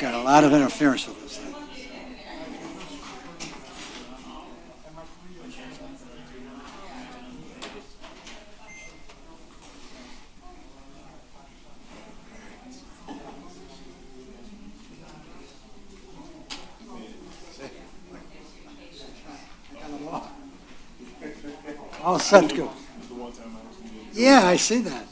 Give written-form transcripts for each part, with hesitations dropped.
got a lot of interference with this thing. All set to go. Yeah, I see that.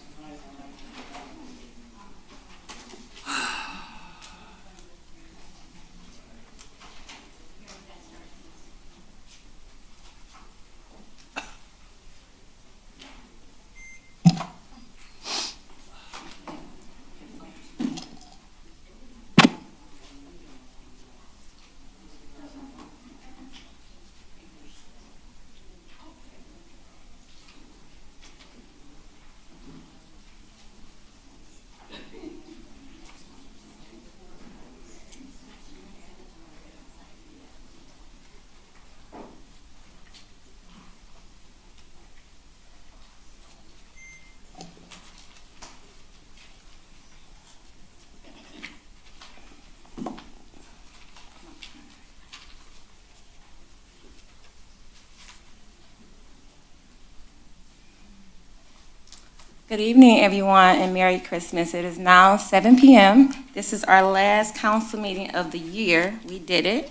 Good evening, everyone, and Merry Christmas. It is now 7 p.m. This is our last council meeting of the year. We did it.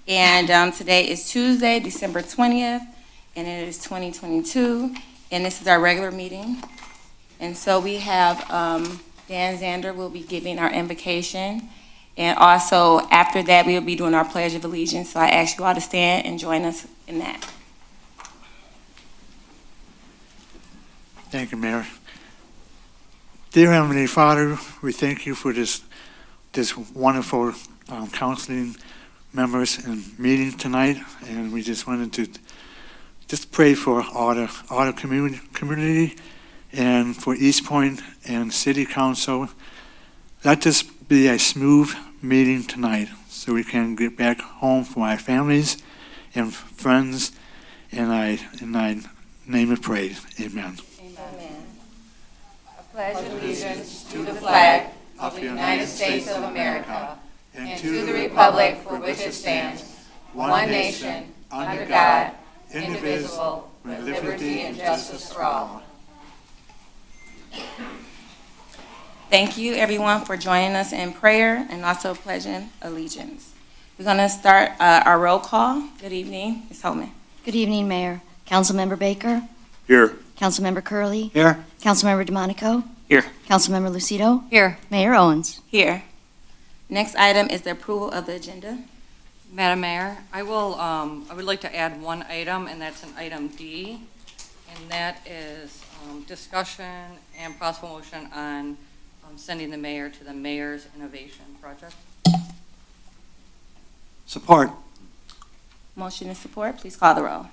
And today is Tuesday, December 20th, and it is 2022, and this is our regular meeting. And so we have Dan Zander will be giving our invocation, and also after that, we will be doing our Pledge of Allegiance. So I ask you all to stand and join us in that. Thank you, Mayor. Dear Heavenly Father, we thank you for this wonderful counseling members and meeting tonight, and we just wanted to just pray for all the community and for Eastpointe and City Council. Let this be a smooth meeting tonight so we can get back home for our families and friends, and I name it praise. Amen. Amen. I pledge allegiance to the flag of the United States of America and to the republic for which it stands, one nation, under God, indivisible, with liberty and justice for all. Thank you, everyone, for joining us in prayer and also pledging allegiance. We're going to start our roll call. Good evening, Ms. Holman. Good evening, Mayor. Councilmember Baker? Here. Councilmember Curley? Here? Councilmember DeMonico? Here. Councilmember Lucido? Here. Mayor Owens? Here. Next item is the approval of the agenda. Madam Mayor, I would like to add one item, and that's an item D, and that is discussion and possible motion on sending the mayor to the Mayor's Innovation Project. Support. Motion and support. Please call the roll.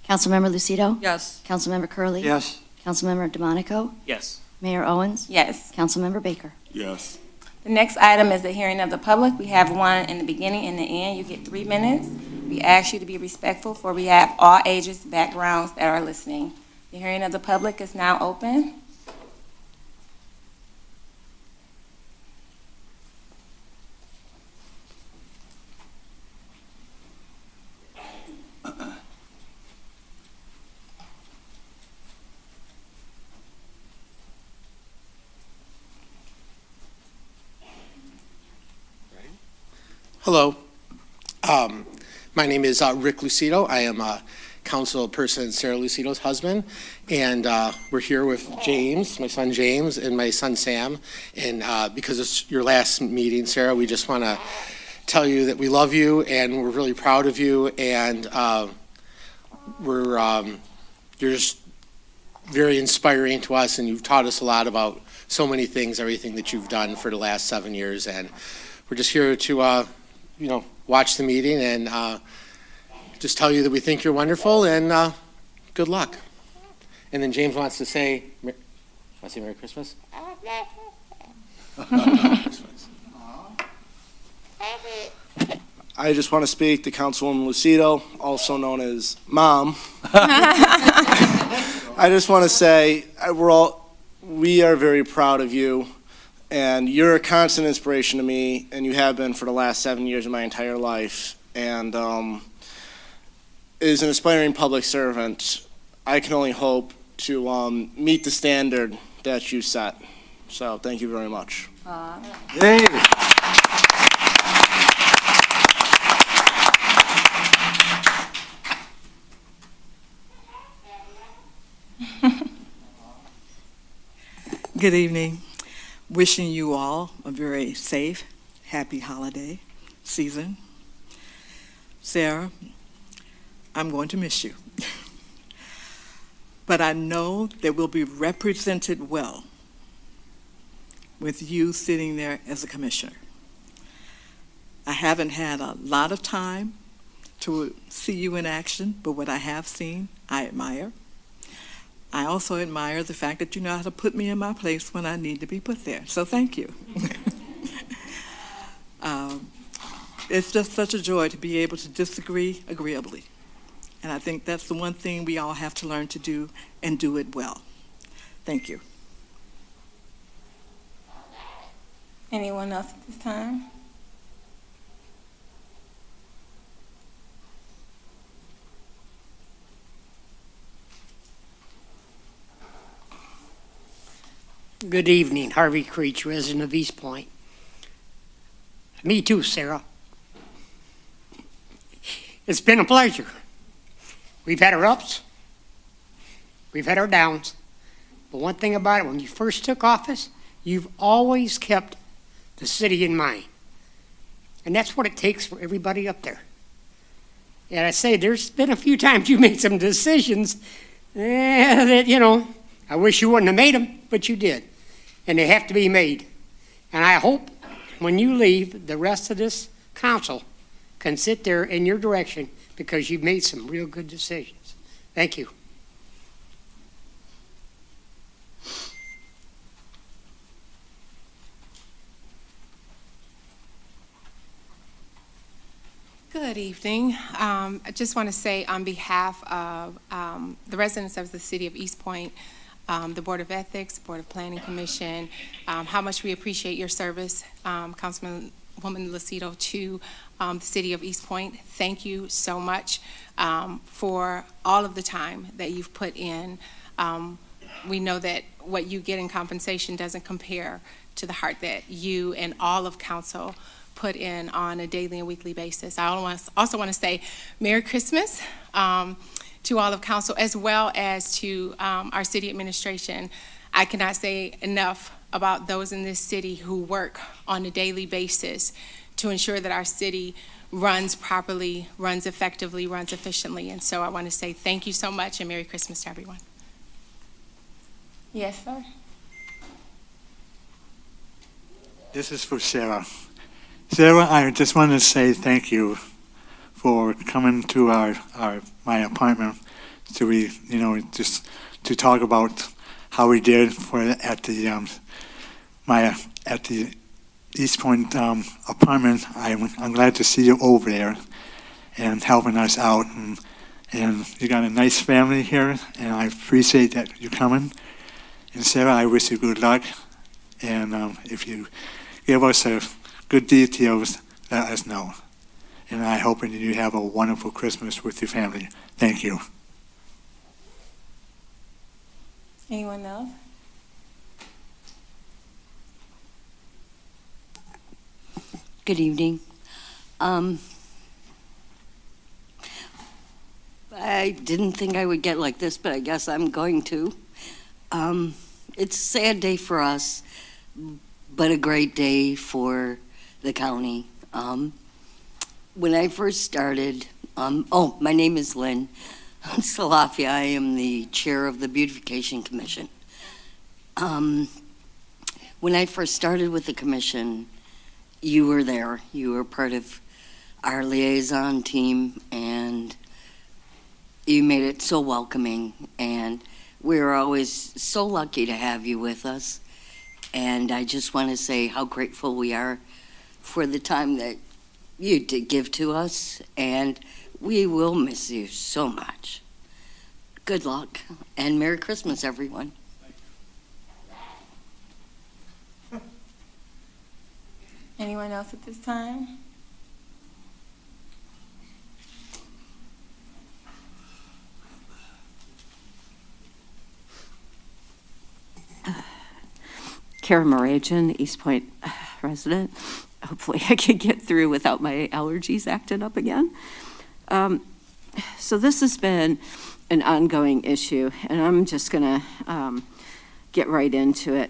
Councilmember Lucido? Yes. Councilmember Curley? Yes. Councilmember DeMonico? Yes. Mayor Owens? Yes. Councilmember Baker? Yes. The next item is the hearing of the public. We have one in the beginning and the end. You get 3 minutes. We ask you to be respectful, for we have all ages, backgrounds that are listening. The hearing of the public is now open. Hello. My name is Rick Lucido. I am a council person, Sarah Lucido's husband, and we're here with James, my son James, and my son Sam. And because it's your last meeting, Sarah, we just want to tell you that we love you and we're really proud of you, and you're just very inspiring to us, and you've taught us a lot about so many things, everything that you've done for the last 7 years, and we're just here to watch the meeting and just tell you that we think you're wonderful, and good luck. And then James wants to say, Merry Christmas? I just want to speak to Councilwoman Lucido, also known as Mom. I just want to say we are very proud of you. And you're a constant inspiration to me, and you have been for the last 7 years of my entire life. And as an aspiring public servant, I can only hope to meet the standard that you set. So thank you very much. Yay! Good evening. Wishing you all a very safe, happy holiday season. Sarah, I'm going to miss you. But I know that we'll be represented well with you sitting there as a commissioner. I haven't had a lot of time to see you in action, but what I have seen, I admire. I also admire the fact that you know how to put me in my place when I need to be put there. So thank you. It's just such a joy to be able to disagree agreeably. And I think that's the one thing we all have to learn to do and do it well. Thank you. Anyone else at this time? Good evening, Harvey Creech, resident of Eastpointe. Me too, Sarah. It's been a pleasure. We've had our ups, we've had our downs, but one thing about it, when you first took office, you've always kept the city in mind. And that's what it takes for everybody up there. And I say, there's been a few times you made some decisions that, you know, I wish you wouldn't have made them, but you did. And they have to be made. And I hope when you leave, the rest of this council can sit there in your direction because you've made some real good decisions. Thank you. Good evening. I just want to say on behalf of the residents of the city of Eastpointe, the Board of Ethics, Board of Planning Commission, how much we appreciate your service, Councilwoman Lucido, to the city of Eastpointe. Thank you so much for all of the time that you've put in. We know that what you get in compensation doesn't compare to the heart that you and all of council put in on a daily and weekly basis. I also want to say Merry Christmas to all of council, as well as to our city administration. I cannot say enough about those in this city who work on a daily basis to ensure that our city runs properly, runs effectively, runs efficiently. And so I want to say thank you so much and Merry Christmas to everyone. Yes, sir. This is for Sarah. Sarah, I just want to say thank you for coming to my apartment to just to talk about how we did at the Eastpointe apartment. I'm glad to see you over there and helping us out, and you got a nice family here, and I appreciate that you coming. And Sarah, I wish you good luck, and if you give us a good details, let us know. And I hope that you have a wonderful Christmas with your family. Thank you. Anyone else? Good evening. I didn't think I would get like this, but I guess I'm going to. It's a sad day for us, but a great day for the county. When I first started, my name is Lynn Salafia. I am the chair of the Beautification Commission. When I first started with the commission, you were there. You were part of our liaison team, and you made it so welcoming, and we were always so lucky to have you with us. And I just want to say how grateful we are for the time that you did give to us, and we will miss you so much. Good luck, and Merry Christmas, everyone. Anyone else at this time? Kara Morajan, Eastpointe resident. Hopefully I can get through without my allergies acting up again. So this has been an ongoing issue, and I'm just going to get right into it.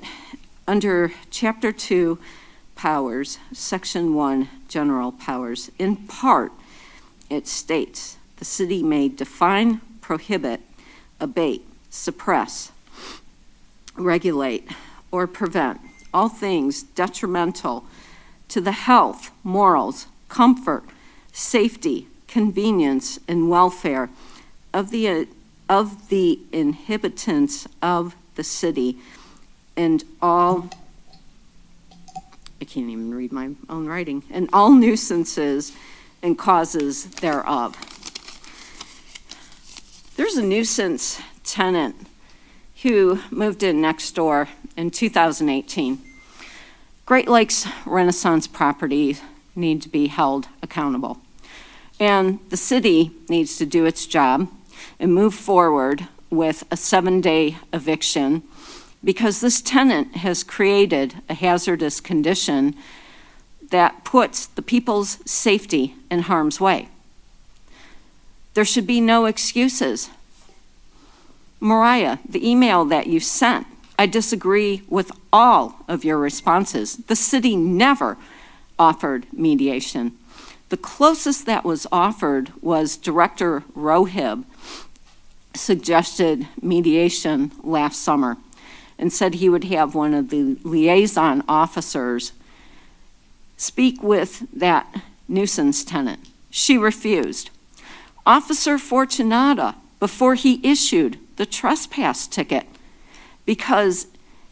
Under Chapter 2, Powers, Section 1, General Powers, in part, it states, the city may define, prohibit, abate, suppress, regulate, or prevent all things detrimental to the health, morals, comfort, safety, convenience, and welfare of the inhabitants of the city and all, I can't even read my own writing, and all nuisances and causes thereof. There's a nuisance tenant who moved in next door in 2018. Great Lakes Renaissance properties need to be held accountable. And the city needs to do its job and move forward with a 7-day eviction because this tenant has created a hazardous condition that puts the people's safety in harm's way. There should be no excuses. Mariah, the email that you sent, I disagree with all of your responses. The city never offered mediation. The closest that was offered was Director Rohib suggested mediation last summer and said he would have one of the liaison officers speak with that nuisance tenant. She refused. Officer Fortunata, before he issued the trespass ticket, because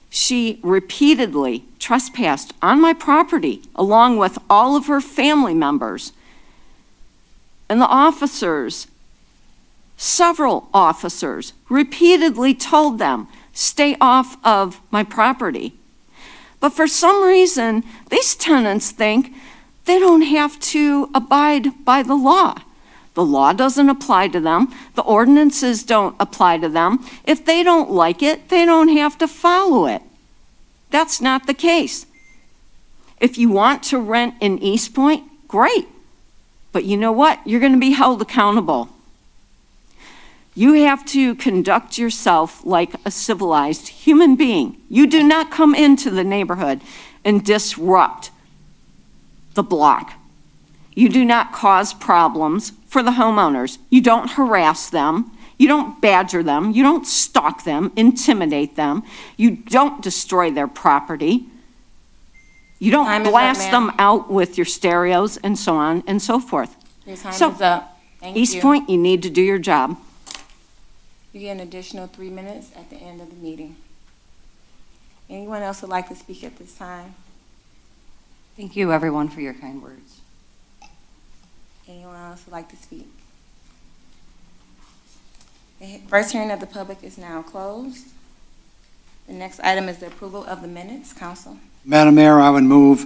she repeatedly trespassed on my property along with all of her family members. And the officers, several officers, repeatedly told them, stay off of my property. But for some reason, these tenants think they don't have to abide by the law. The law doesn't apply to them. The ordinances don't apply to them. If they don't like it, they don't have to follow it. That's not the case. If you want to rent in Eastpointe, great. But you know what? You're going to be held accountable. You have to conduct yourself like a civilized human being. You do not come into the neighborhood and disrupt the block. You do not cause problems for the homeowners. You don't harass them. You don't badger them. You don't stalk them, intimidate them. You don't destroy their property. You don't Time is up, blast ma'am. them out with your stereos and so on and so forth. Your time So, is up. Thank you. Eastpointe, you need to do your job. You get an additional 3 minutes at the end of the meeting. Anyone else would like to speak at this time? Thank you, everyone, for your kind words. Anyone else would like to speak? The first hearing of the public is now closed. The next item is the approval of the minutes. Council. Madam Mayor, I would move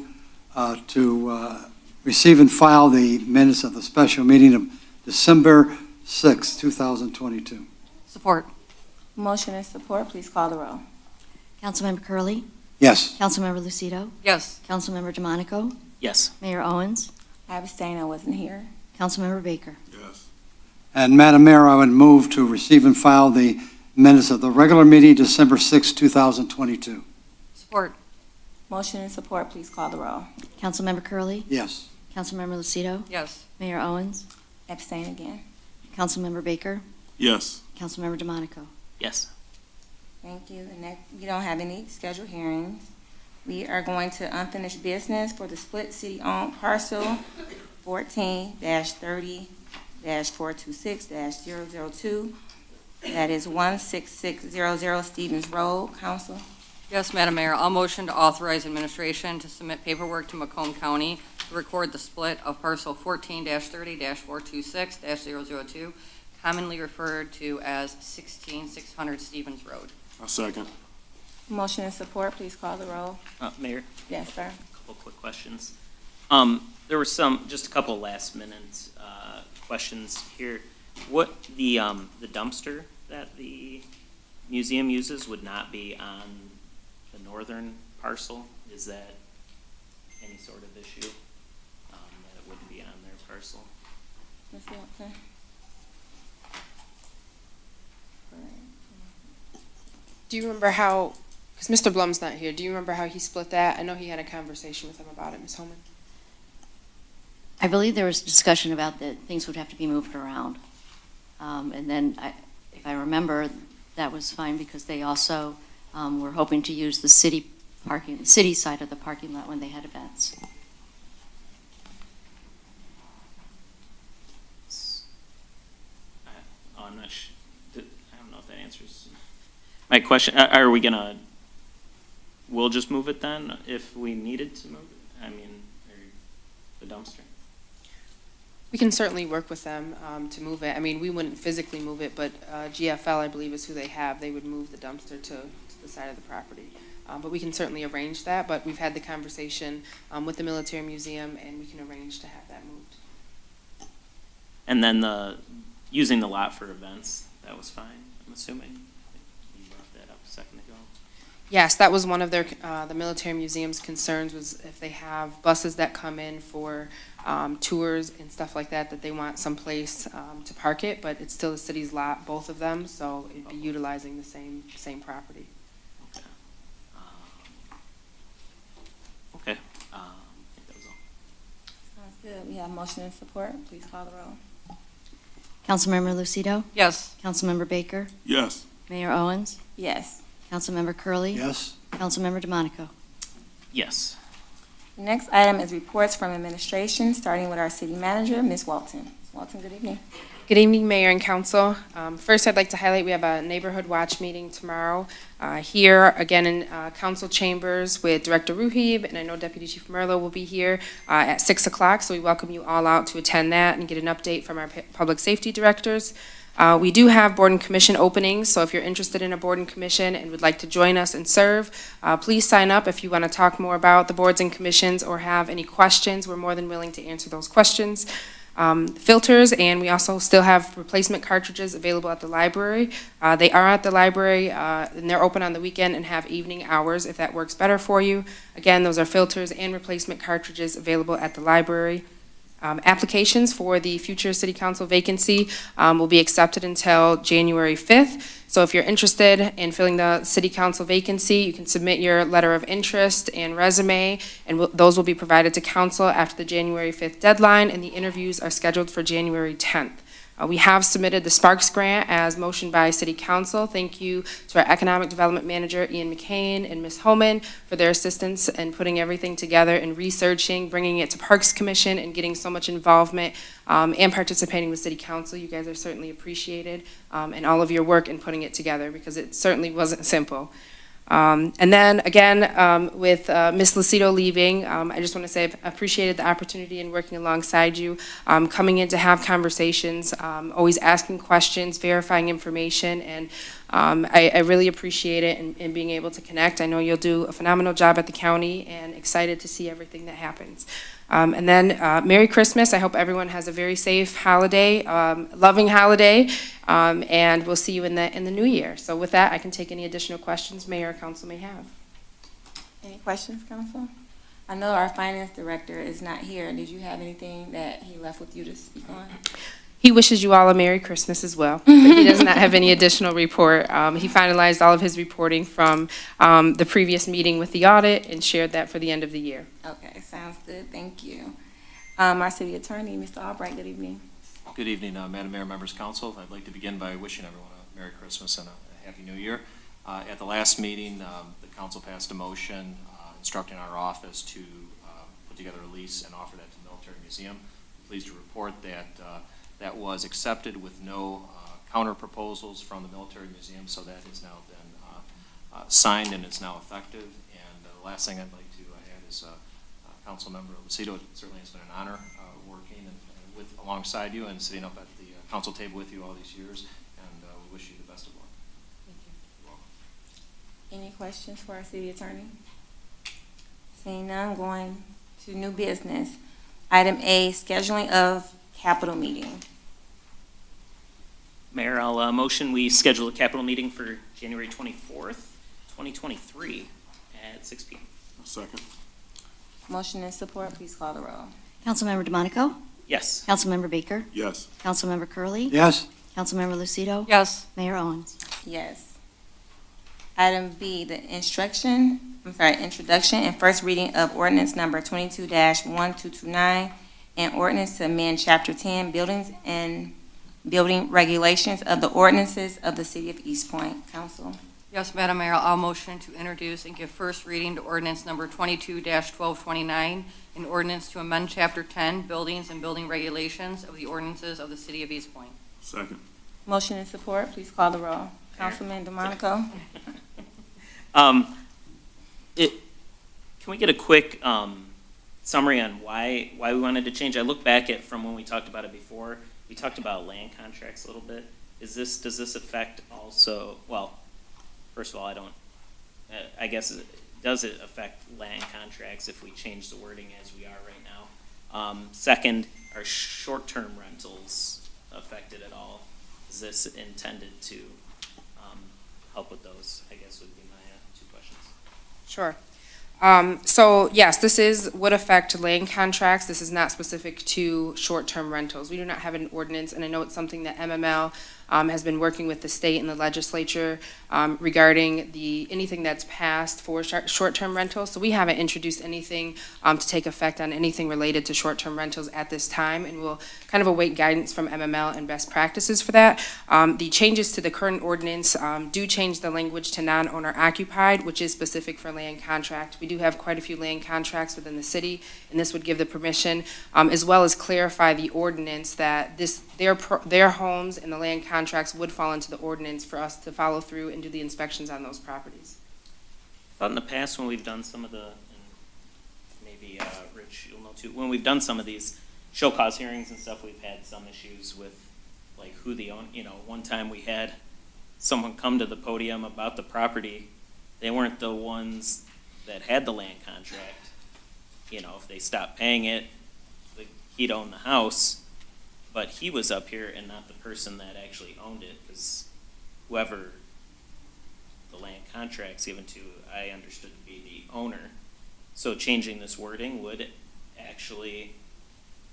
to receive and file the minutes of the special meeting of December 6, 2022. Support. Motion and support. Please call the roll. Councilmember Curley, Yes. Councilmember Lucido, Yes. Councilmember DeMonico, Yes. Mayor Owens, I abstain. I wasn't here. Councilmember Baker. Yes. And Madam Mayor, I would move to receive and file the minutes of the regular meeting December 6, 2022. Support. Motion and support. Please call the roll. Councilmember Curley, Yes. Councilmember Lucido, Yes. Mayor Owens, Abstain again. Councilmember Baker, Yes. Councilmember DeMonico. Yes. Thank you. And next, we don't have any scheduled hearings. We are going to unfinished business for the split city-owned parcel 14-30-426-002. That is 16600 Stevens Road. Council. Yes, Madam Mayor, I'll motion to authorize administration to submit paperwork to Macomb County to record the split of parcel 14-30-426-002, commonly referred to as 16600 Stevens Road. I'll second. Motion and support. Please call the roll. Mayor, Yes, sir. a couple quick questions. There were just a couple last minute questions here. What the dumpster that the museum uses would not be on the northern parcel? Is that any sort of issue that it wouldn't be on their parcel? Ms. Watson? Do you remember how, because Mr. Blum's not here, do you remember how he split that? I know he had a conversation with him about it, Ms. Holman. I believe there was discussion about that things would have to be moved around. And then, if I remember, that was fine because they also were hoping to use the city side of the parking lot when they had events. I'm not sure. I don't know if that answers my question. Are we gonna, we'll just move it then if we needed to move it? I mean, or the dumpster? We can certainly work with them to move it. I mean, we wouldn't physically move it, but GFL, I believe, is who they have. They would move the dumpster to the side of the property. But we can certainly arrange that, but we've had the conversation with the military museum, and we can arrange to have that moved. And then using the lot for events, that was fine, I'm assuming? You brought that up a second ago. Yes, that was one of their, the military museum's concerns was if they have buses that come in for tours and stuff like that, that they want someplace to park it, but it's still the city's lot, both of them, so it'd be utilizing the same property. Okay. I think that was all. Sounds good. We have motion and support. Please call the roll. Councilmember Lucido? Yes. Councilmember Baker? Yes. Mayor Owens? Yes. Councilmember Curley. Yes. Councilmember DeMonico? Yes. The next item is reports from administration, starting with our city manager, Ms. Walton. Ms. Walton, good evening. Good evening, Mayor and Council. First, I'd like to highlight we have a neighborhood watch meeting tomorrow here, again, in council chambers with Director Ruhib, and I know Deputy Chief Merlo will be here at 6 o'clock, so we welcome you all out to attend that and get an update from our public safety directors. We do have board and commission openings, so if you're interested in a board and commission and would like to join us and serve, please sign up if you want to talk more about the boards and commissions or have any questions. We're more than willing to answer those questions. Filters, and we also still have replacement cartridges available at the library. They are at the library, and they're open on the weekend and have evening hours if that works better for you. Again, those are filters and replacement cartridges available at the library. Applications for the future city council vacancy will be accepted until January 5th. So if you're interested in filling the city council vacancy, you can submit your letter of interest and resume, and those will be provided to council after the January 5th deadline, and the interviews are scheduled for January 10th. We have submitted the Sparks Grant as motioned by City Council. Thank you to our Economic Development Manager, Ian McCain, and Ms. Homan for their assistance in putting everything together and researching, bringing it to Parks Commission, and getting so much involvement and participating with City Council. You guys are certainly appreciated, and all of your work in putting it together, because it certainly wasn't simple. And then again, with Ms. Lucido leaving, I just want to say I've appreciated the opportunity in working alongside you, coming in to have conversations, always asking questions, verifying information, and I really appreciate it and being able to connect. I know you'll do a phenomenal job at the county, and excited to see everything that happens. And then Merry Christmas. I hope everyone has a very safe holiday, loving holiday, and we'll see you in the new year. So with that, I can take any additional questions Mayor or Council may have. Any questions, Council? I know our finance director is not here. Did you have anything that he left with you to speak on? He wishes you all a Merry Christmas as well, but he does not have any additional report. He finalized all of his reporting from the previous meeting with the audit and shared that for the end of the year. Okay, sounds good. Thank you. Our city attorney, Mr. Albright, good evening. Good evening, Madam Mayor, members of council. I'd like to begin by wishing everyone a Merry Christmas and a Happy New Year. At the last meeting, the council passed a motion instructing our office to put together a lease and offer that to the military museum. I'm pleased to report that that was accepted with no counter proposals from the military museum, so that has now been signed and is now effective. And the last thing I'd like to add is Council Member Lucido, it certainly has been an honor working alongside you and sitting up at the council table with you all these years, and we wish you the best of luck. Thank you. You're welcome. Any questions for our city attorney? Seeing none, going to new business. Item A, scheduling of capital meeting. Mayor, I'll motion we schedule a capital meeting for January 24th, 2023 at 6 p.m. Second. Motion and support, please call the roll. Councilmember DeMonico? Yes. Councilmember Baker? Yes. Councilmember Curley. Yes? Councilmember Lucido? Yes. Mayor Owens? Yes. Item B, the introduction and first reading of ordinance number 22-1229 and ordinance to amend chapter 10, buildings and building regulations of the ordinances of the city of Eastpointe. Council. Yes, Madam Mayor, I'll motion to introduce and give first reading to ordinance number 22-1229, an ordinance to amend Chapter 10, Buildings and Building Regulations of the ordinances of the city of Eastpointe. Second. Motion and support, please call the roll. Councilman DeMonico? Can we get a quick summary on why we wanted to change? I look back at from when we talked about it before. We talked about land contracts a little bit. Does this affect also, well, first of all, I guess, does it affect land contracts if we change the wording as we are right now? Second, are short-term rentals affected at all? Is this intended to help with those, I guess would be my two questions. Sure. So yes, would affect land contracts. This is not specific to short-term rentals. We do not have an ordinance, and I know it's something that MML has been working with the state and the legislature regarding anything that's passed for short-term rentals. So we haven't introduced anything to take effect on anything related to short-term rentals at this time, and we'll kind of await guidance from MML and best practices for that. The changes to the current ordinance do change the language to non-owner occupied, which is specific for land contract. We do have quite a few land contracts within the city, and this would give the permission, as well as clarify the ordinance that their homes and the land contracts would fall into the ordinance for us to follow through and do the inspections on those properties. I thought in the past when we've done some of the, and maybe Rich, you'll know too, when we've done some of these show cause hearings and stuff, we've had some issues with like who the own, one time we had someone come to the podium about the property. They weren't the ones that had the land contract. If they stopped paying it, he'd own the house, but he was up here and not the person that actually owned it, because whoever the land contract's given to, I understood to be the owner. So changing this wording would actually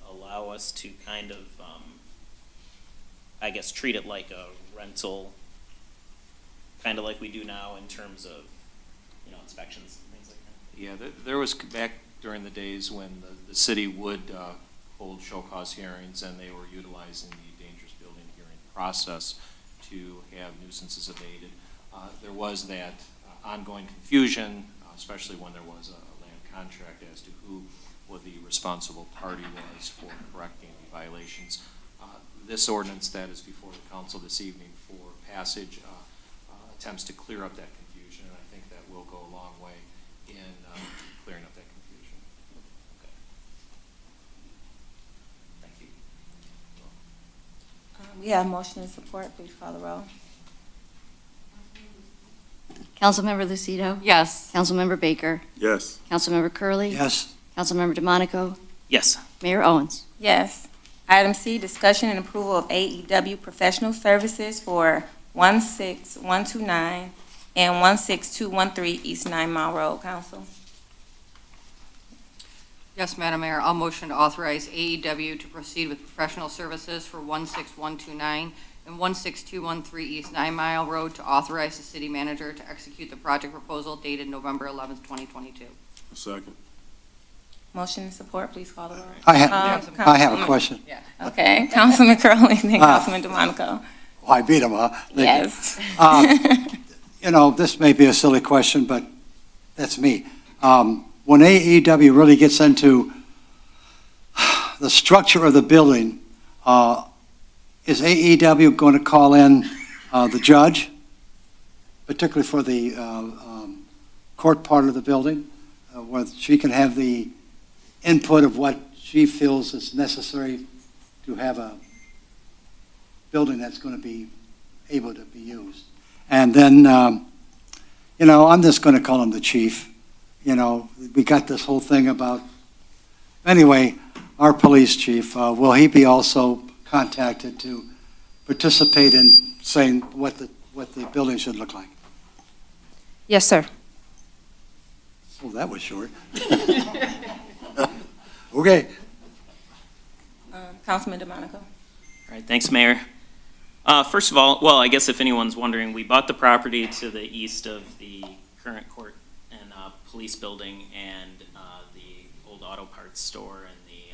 allow us to kind of, I guess, treat it like a rental, kind of like we do now in terms of, inspections and things like that. Yeah, there was back during the days when the city would hold show cause hearings, and they were utilizing the dangerous building hearing process to have nuisances abated. There was that ongoing confusion, especially when there was a land contract, as to who the responsible party was for correcting the violations. This ordinance that is before the council this evening for passage attempts to clear up that confusion, and I think that will go a long way in clearing up that confusion. Okay. Thank you. We have motion and support, please call the roll. Councilmember Lucido? Yes. Councilmember Baker? Yes. Councilmember Curley. Yes? Councilmember DeMonico? Yes. Mayor Owens? Yes. Item C, discussion and approval of AEW professional services for 16129 and 16213 East 9 Mile Road. Council. Yes, Madam Mayor, I'll motion to authorize AEW to proceed with professional services for 16129 and 16213 East 9 Mile Road, to authorize the city manager to execute the project proposal dated November 11th, 2022. Second. Motion and support, please call the roll. I have a question. Yeah. Okay, Councilman Curley, then Councilman DeMonico. Oh, I beat him, huh? Thank you. Yes. This may be a silly question, but that's me. When AEW really gets into the structure of the building, is AEW going to call in the judge, particularly for the court part of the building, where she can have the input of what she feels is necessary to have a building that's going to be able to be used? And then, I'm just going to call him the chief. We got this whole thing about Anyway, our police chief, will he be also contacted to participate in saying what the building should look like? Yes, sir. Oh, that was short. Okay. Councilman DeMonico. All right, thanks, Mayor. First of all, well, I guess if anyone's wondering, we bought the property to the east of the current court and police building and the old auto parts store and the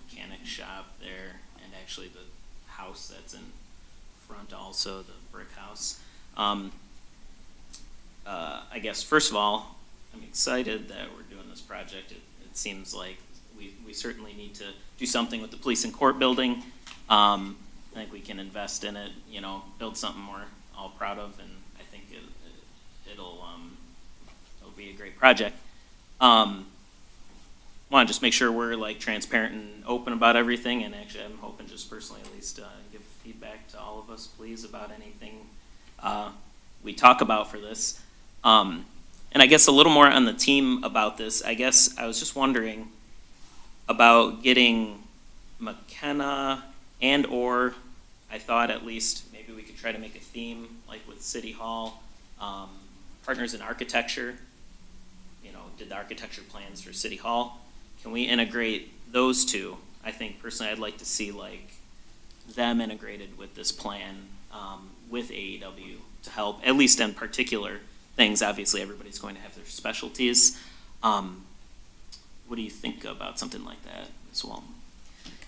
mechanic shop there, and actually the house that's in front also, the brick house. I guess, first of all, I'm excited that we're doing this project. It seems like we certainly need to do something with the police and court building. I think we can invest in it, build something we're all proud of, and I think it'll be a great project. Want to just make sure we're like transparent and open about everything, and actually I'm hoping just personally at least give feedback to all of us, please, about anything we talk about for this. And I guess a little more on the team about this. I guess I was just wondering about getting McKenna or I thought at least maybe we could try to make a theme like with City Hall, partners in architecture, did the architecture plans for City Hall. Can we integrate those two? I think personally I'd like to see like them integrated with this plan with AEW to help, at least in particular things. Obviously everybody's going to have their specialties. What do you think about something like that as well?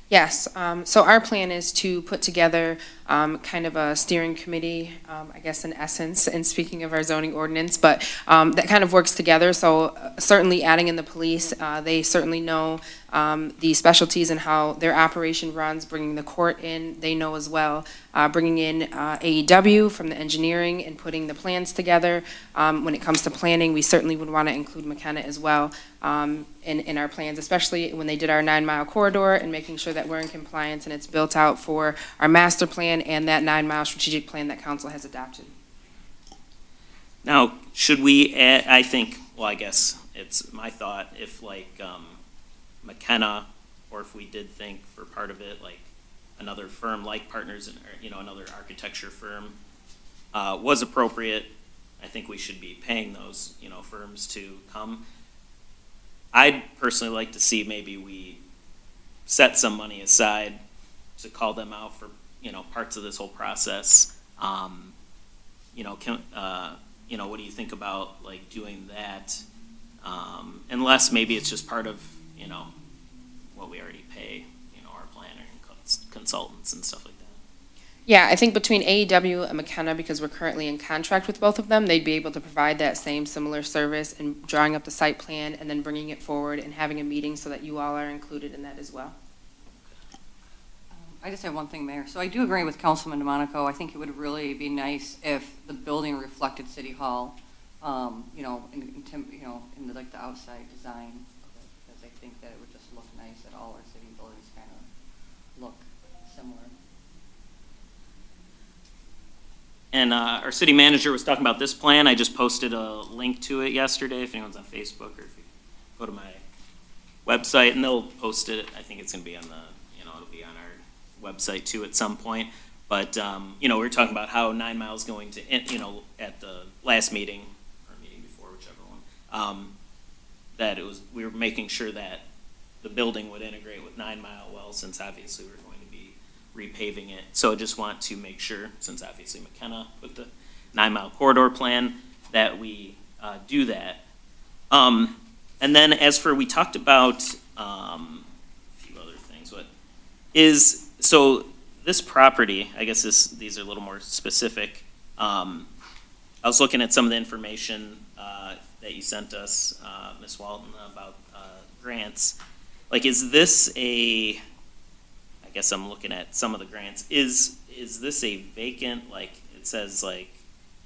Yes, so our plan is to put together kind of a steering committee, I guess in essence, and speaking of our zoning ordinance, but that kind of works together. So certainly adding in the police, they certainly know the specialties and how their operation runs, bringing the court in, they know as well. Bringing in AEW from the engineering and putting the plans together. When it comes to planning, we certainly would want to include McKenna as well in our plans, especially when they did our 9-mile corridor and making sure that we're in compliance and it's built out for our master plan and that 9-mile strategic plan that council has adopted. Now, should we add, I think, well, I guess it's my thought, if like McKenna, or if we did think for part of it, like another firm like Partners, in, another architecture firm was appropriate, I think we should be paying those, firms to come. I'd personally like to see maybe we set some money aside to call them out for, parts of this whole process. What do you think about like doing that? Unless maybe it's just part of, what we already pay, our planner and consultants and stuff like that. Yeah, I think between AEW and McKenna, because we're currently in contract with both of them, they'd be able to provide that same similar service and drawing up the site plan and then bringing it forward and having a meeting so that you all are included in that as well. I just have one thing, Mayor. So I do agree with Councilman DeMonico. I think it would really be nice if the building reflected City Hall, in the, like the outside design of it, because I think that it would just look nice that all our city buildings kind of look similar. And our city manager was talking about this plan. I just posted a link to it yesterday, if anyone's on Facebook, or if you go to my website, and they'll post it. I think it's going to be on the, it'll be on our website too at some point. But, we were talking about how 9 Mile's going to, at the last meeting, or meeting before, whichever one, that we were making sure that the building would integrate with 9 Mile well, since obviously we're going to be repaving it. So I just want to make sure, since obviously McKenna with the 9 Mile corridor plan, that we do that. And then as for, we talked about a few other things. So this property, I guess these are a little more specific. I was looking at some of the information that you sent us, Ms. Walton, about grants. Like, is this I guess I'm looking at some of the grants. Is this a vacant, like it says, like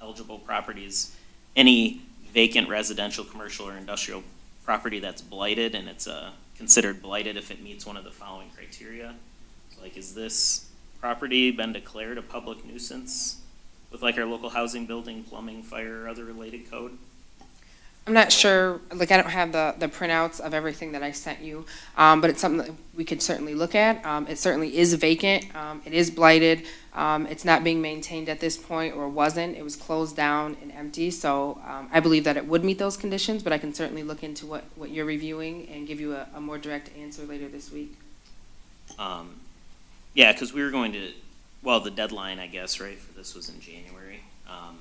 eligible properties, any vacant residential, commercial, or industrial property that's blighted, and it's considered blighted if it meets one of the following criteria? So, like, is this property been declared a public nuisance with like our local housing, building, plumbing, fire, or other related code? I'm not sure, like, I don't have the printouts of everything that I sent you, but it's something that we could certainly look at. It certainly is vacant, it is blighted, it's not being maintained at this point, or wasn't. It was closed down and empty, so I believe that it would meet those conditions, but I can certainly look into what you're reviewing and give you a more direct answer later this week. Yeah, because we were going to, well, the deadline, I guess, right, for this was in January. End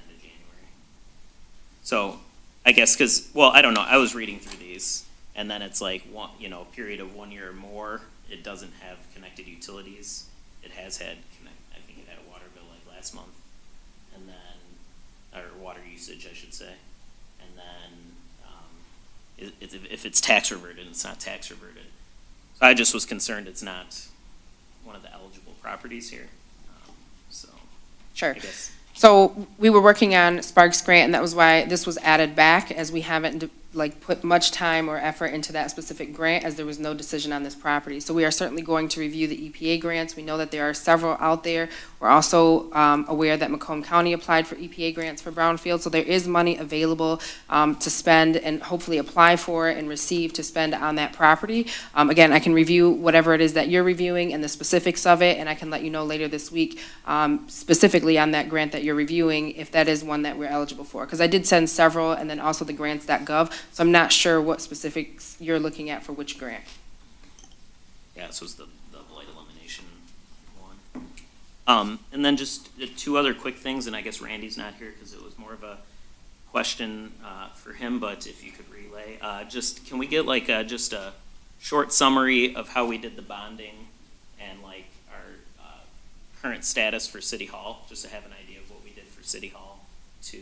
of January. So, I guess, because, well, I don't know, I was reading through these, and then it's like, one, you know, a period of 1 year or more, it doesn't have connected utilities. It has had, I think it had a water bill like last month, and then, or water usage, I should say. And then, if it's tax reverted, it's not tax reverted. So I just was concerned it's not one of the eligible properties here. So, Sure. I guess. So we were working on Sparks Grant, and that was why this was added back, as we haven't put much time or effort into that specific grant, as there was no decision on this property. So we are certainly going to review the EPA grants. We know that there are several out there. We're also aware that Macomb County applied for EPA grants for brownfield, so there is money available to spend and hopefully apply for and receive to spend on that property. Again, I can review whatever it is that you're reviewing and the specifics of it, and I can let you know later this week specifically on that grant that you're reviewing, if that is one that we're eligible for. Because I did send several, and then also the grants.gov, so I'm not sure what specifics you're looking at for which grant. Yeah, this was the blight elimination one. And then just two other quick things, and I guess Randy's not here because it was more of a question for him, but if you could relay, just, can we get like just a short summary of how we did the bonding and like our current status for City Hall, just to have an idea of what we did for City Hall to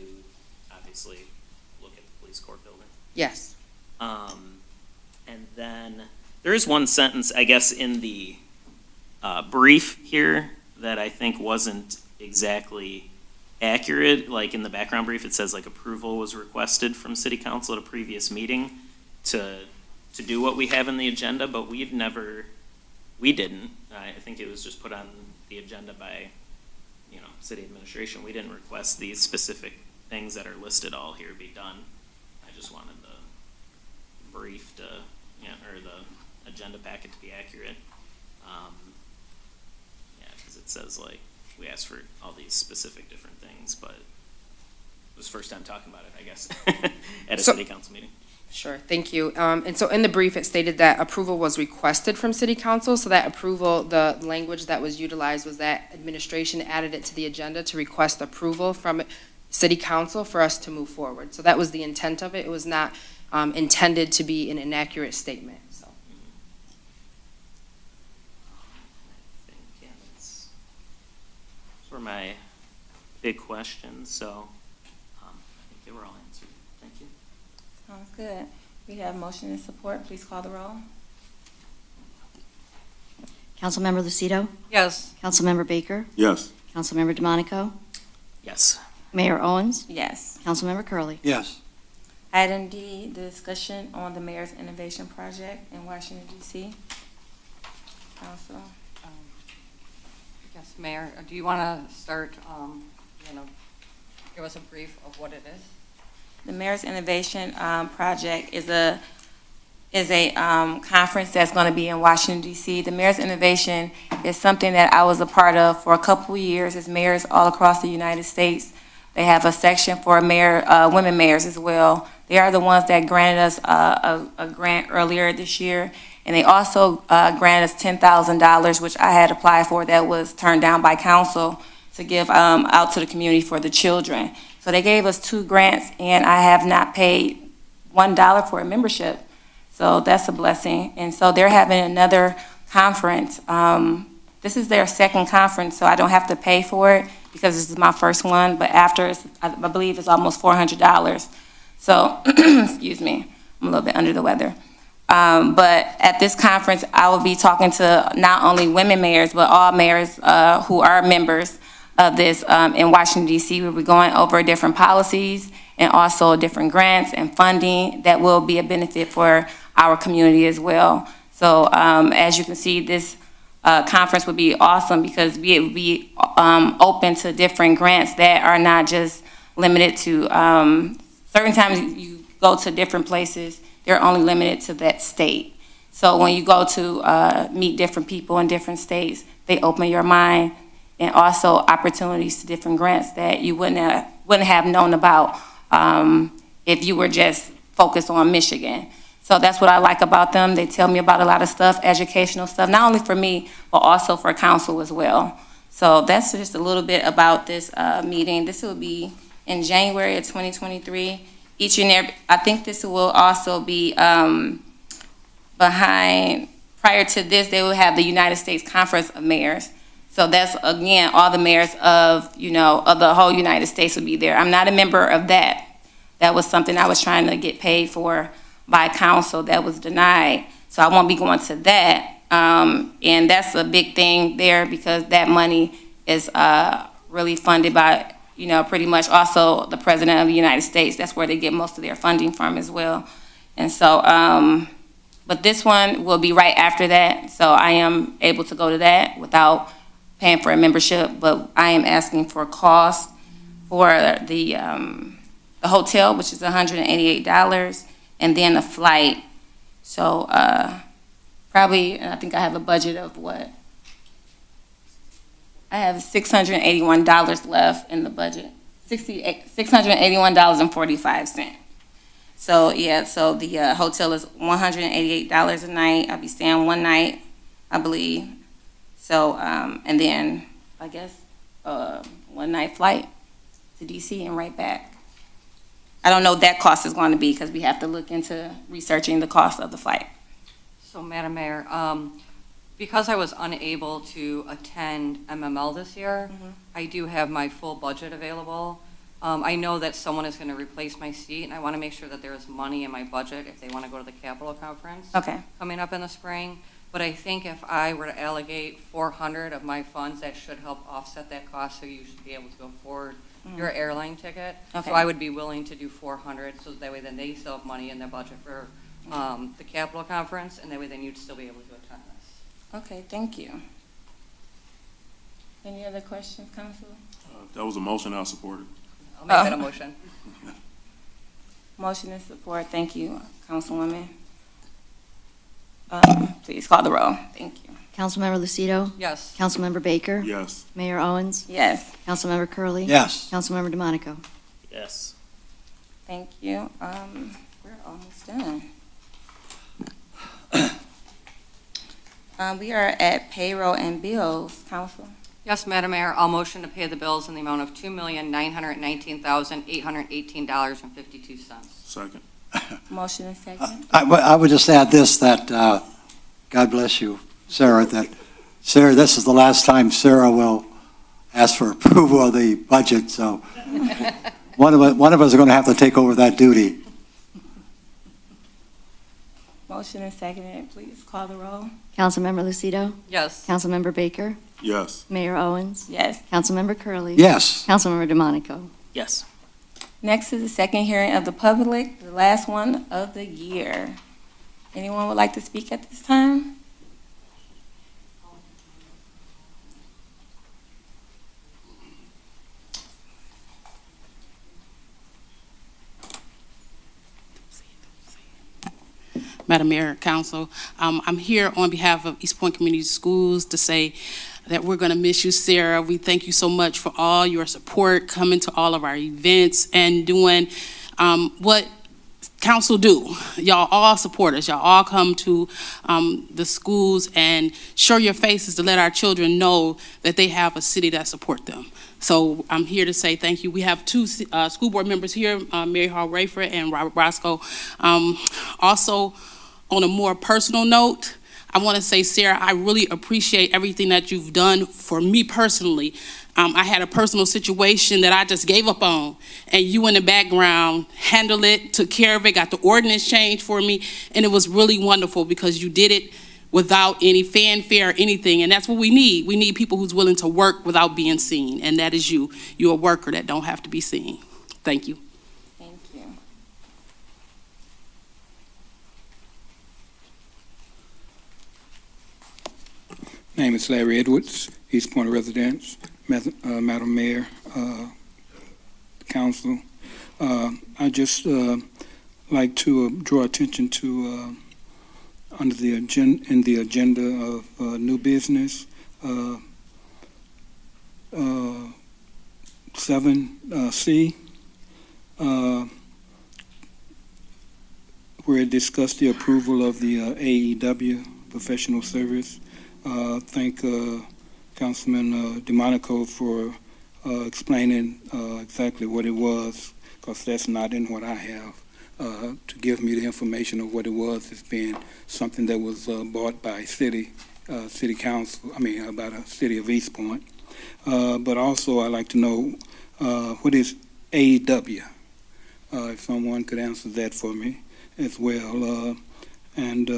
obviously look at the police court building? Yes. And then there is one sentence, I guess, in the brief here that I think wasn't exactly accurate. Like in the background brief, it says like approval was requested from City Council at a previous meeting to do what we have in the agenda, but we didn't. I think it was just put on the agenda by, city administration. We didn't request these specific things that are listed all here be done. I just wanted the brief to, or the agenda packet to be accurate. Because it says like, we asked for all these specific different things, but it was the first time talking about it, I guess, at a city council meeting. Sure, thank you. And so in the brief, it stated that approval was requested from City Council, so that approval, the language that was utilized was that administration added it to the agenda to request approval from City Council for us to move forward. So that was the intent of it. It was not intended to be an inaccurate statement, so. I think, yeah, that's for my big questions, so I think they were all answered. Thank you. Sounds good. We have motion and support. Please call the roll. Councilmember Lucido? Yes. Councilmember Baker? Yes. Councilmember DeMonico? Yes. Mayor Owens? Yes. Councilmember Curley. Yes. Item D, the discussion on the Mayor's Innovation Project in Washington, D.C. Council. Yes, Mayor, do you want to start, give us a brief of what it is? The Mayor's Innovation Project is a conference that's going to be in Washington, D.C. The Mayor's Innovation is something that I was a part of for a couple of years as mayors all across the United States. They have a section for women mayors as well. They are the ones that granted us a grant earlier this year. And they also granted us $10,000, which I had applied for, that was turned down by council to give out to the community for the children. So they gave us 2 grants, and I have not paid $1 for a membership. So that's a blessing. And so they're having another conference. This is their second conference, so I don't have to pay for it because this is my first one. But after, I believe it's almost $400. So, excuse me, I'm a little bit under the weather. But at this conference, I will be talking to not only women mayors, but all mayors who are members of this in Washington, D.C. We'll be going over different policies and also different grants and funding that will be a benefit for our community as well. So as you can see, this conference would be awesome because it would be open to different grants that are not just limited to, certain times you go to different places, they're only limited to that state. So when you go to meet different people in different states, they open your mind, and also opportunities to different grants that you wouldn't have known about if you were just focused on Michigan. So that's what I like about them. They tell me about a lot of stuff, educational stuff, not only for me, but also for council as well. So that's just a little bit about this meeting. This will be in January of 2023. Each and every, I think this will also be behind, prior to this, they will have the United States Conference of Mayors. So that's, again, all the mayors of, of the whole United States will be there. I'm not a member of that. That was something I was trying to get paid for by council that was denied. So I won't be going to that. And that's a big thing there because that money is really funded by, pretty much also the President of the United States. That's where they get most of their funding from as well. And so, but this one will be right after that. So I am able to go to that without paying for a membership, but I am asking for cost for the hotel, which is $188, and then a flight. So probably, and I think I have a budget of what? I have $681 left in the budget, $681.45. So yeah, so the hotel is $188 a night. I'll be staying one night, I believe. So, and then I guess one night flight to DC and right back. I don't know what that cost is going to be because we have to look into researching the cost of the flight. So, Madam Mayor, because I was unable to attend MML this year, I do have my full budget available. I know that someone is going to replace my seat, and I want to make sure that there is money in my budget if they want to go to the Capitol Conference coming up in the spring. But I think if I were to allocate 400 of my funds, that should help offset that cost, so you should be able to afford your airline ticket. So I would be willing to do 400, so that way then they still have money in their budget for the Capitol Conference, and that way then you'd still be able to attend this. Okay, thank you. Any other questions, Council? If that was a motion, I'll support it. I'll make that a motion. Motion and support. Thank you, Councilwoman. Please call the roll. Thank you. Councilmember Lucido? Yes. Councilmember Baker? Yes. Mayor Owens? Yes. Councilmember Curley. Yes. Councilmember DeMonico? Yes. Thank you. We're almost done. We are at payroll and bills, Council. Yes, Madam Mayor, I'll motion to pay the bills in the amount of $2,919,818.52. Second. Motion and second. I would just add this, that, God bless you, Sarah, that, Sarah, this is the last time Sarah will ask for approval of the budget, so one of us are going to have to take over that duty. Motion and second. Please call the roll. Councilmember Lucido? Yes. Councilmember Baker? Yes. Mayor Owens? Yes. Councilmember Curley. Yes. Councilmember DeMonico? Yes. Next is the second hearing of the public, the last one of the year. Anyone would like to speak at this time? Madam Mayor, Council, I'm here on behalf of Eastpointe Community Schools to say that we're going to miss you, Sarah. We thank you so much for all your support, coming to all of our events and doing what council do. Y'all all support us. Y'all all come to the schools and show your faces to let our children know that they have a city that support them. So I'm here to say thank you. We have two school board members here, Mary Hall Rayford and Robert Roscoe. Also, on a more personal note, I want to say, Sarah, I really appreciate everything that you've done for me personally. I had a personal situation that I just gave up on, and you in the background handled it, took care of it, got the ordinance changed for me, and it was really wonderful because you did it without any fanfare or anything, and that's what we need. We need people who's willing to work without being seen, and that is you. You're a worker that don't have to be seen. Thank you. Thank you. Name is Larry Edwards, Eastpointe resident, Madam Mayor, Council. I just like to draw attention to under the agenda of new business 7C, where it discussed the approval of the AEW professional service. Thank Councilman DeMonico for explaining exactly what it was, because that's not in what I have. To give me the information of what it was, it's been something that was bought by city council, by the city of Eastpointe. But also I'd like to know what is AEW? If someone could answer that for me as well. And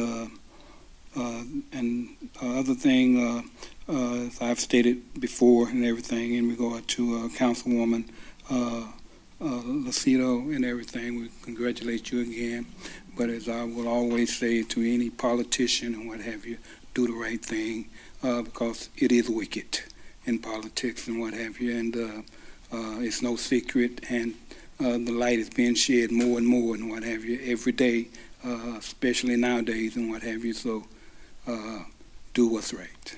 other thing, as I've stated before and everything in regard to Councilwoman Lucido and everything, we congratulate you again. But as I will always say to any politician and what have you, do the right thing, because it is wicked in politics and what have you. And it's no secret, and the light is being shed more and more and what have you every day, especially nowadays and what have you. So do what's right.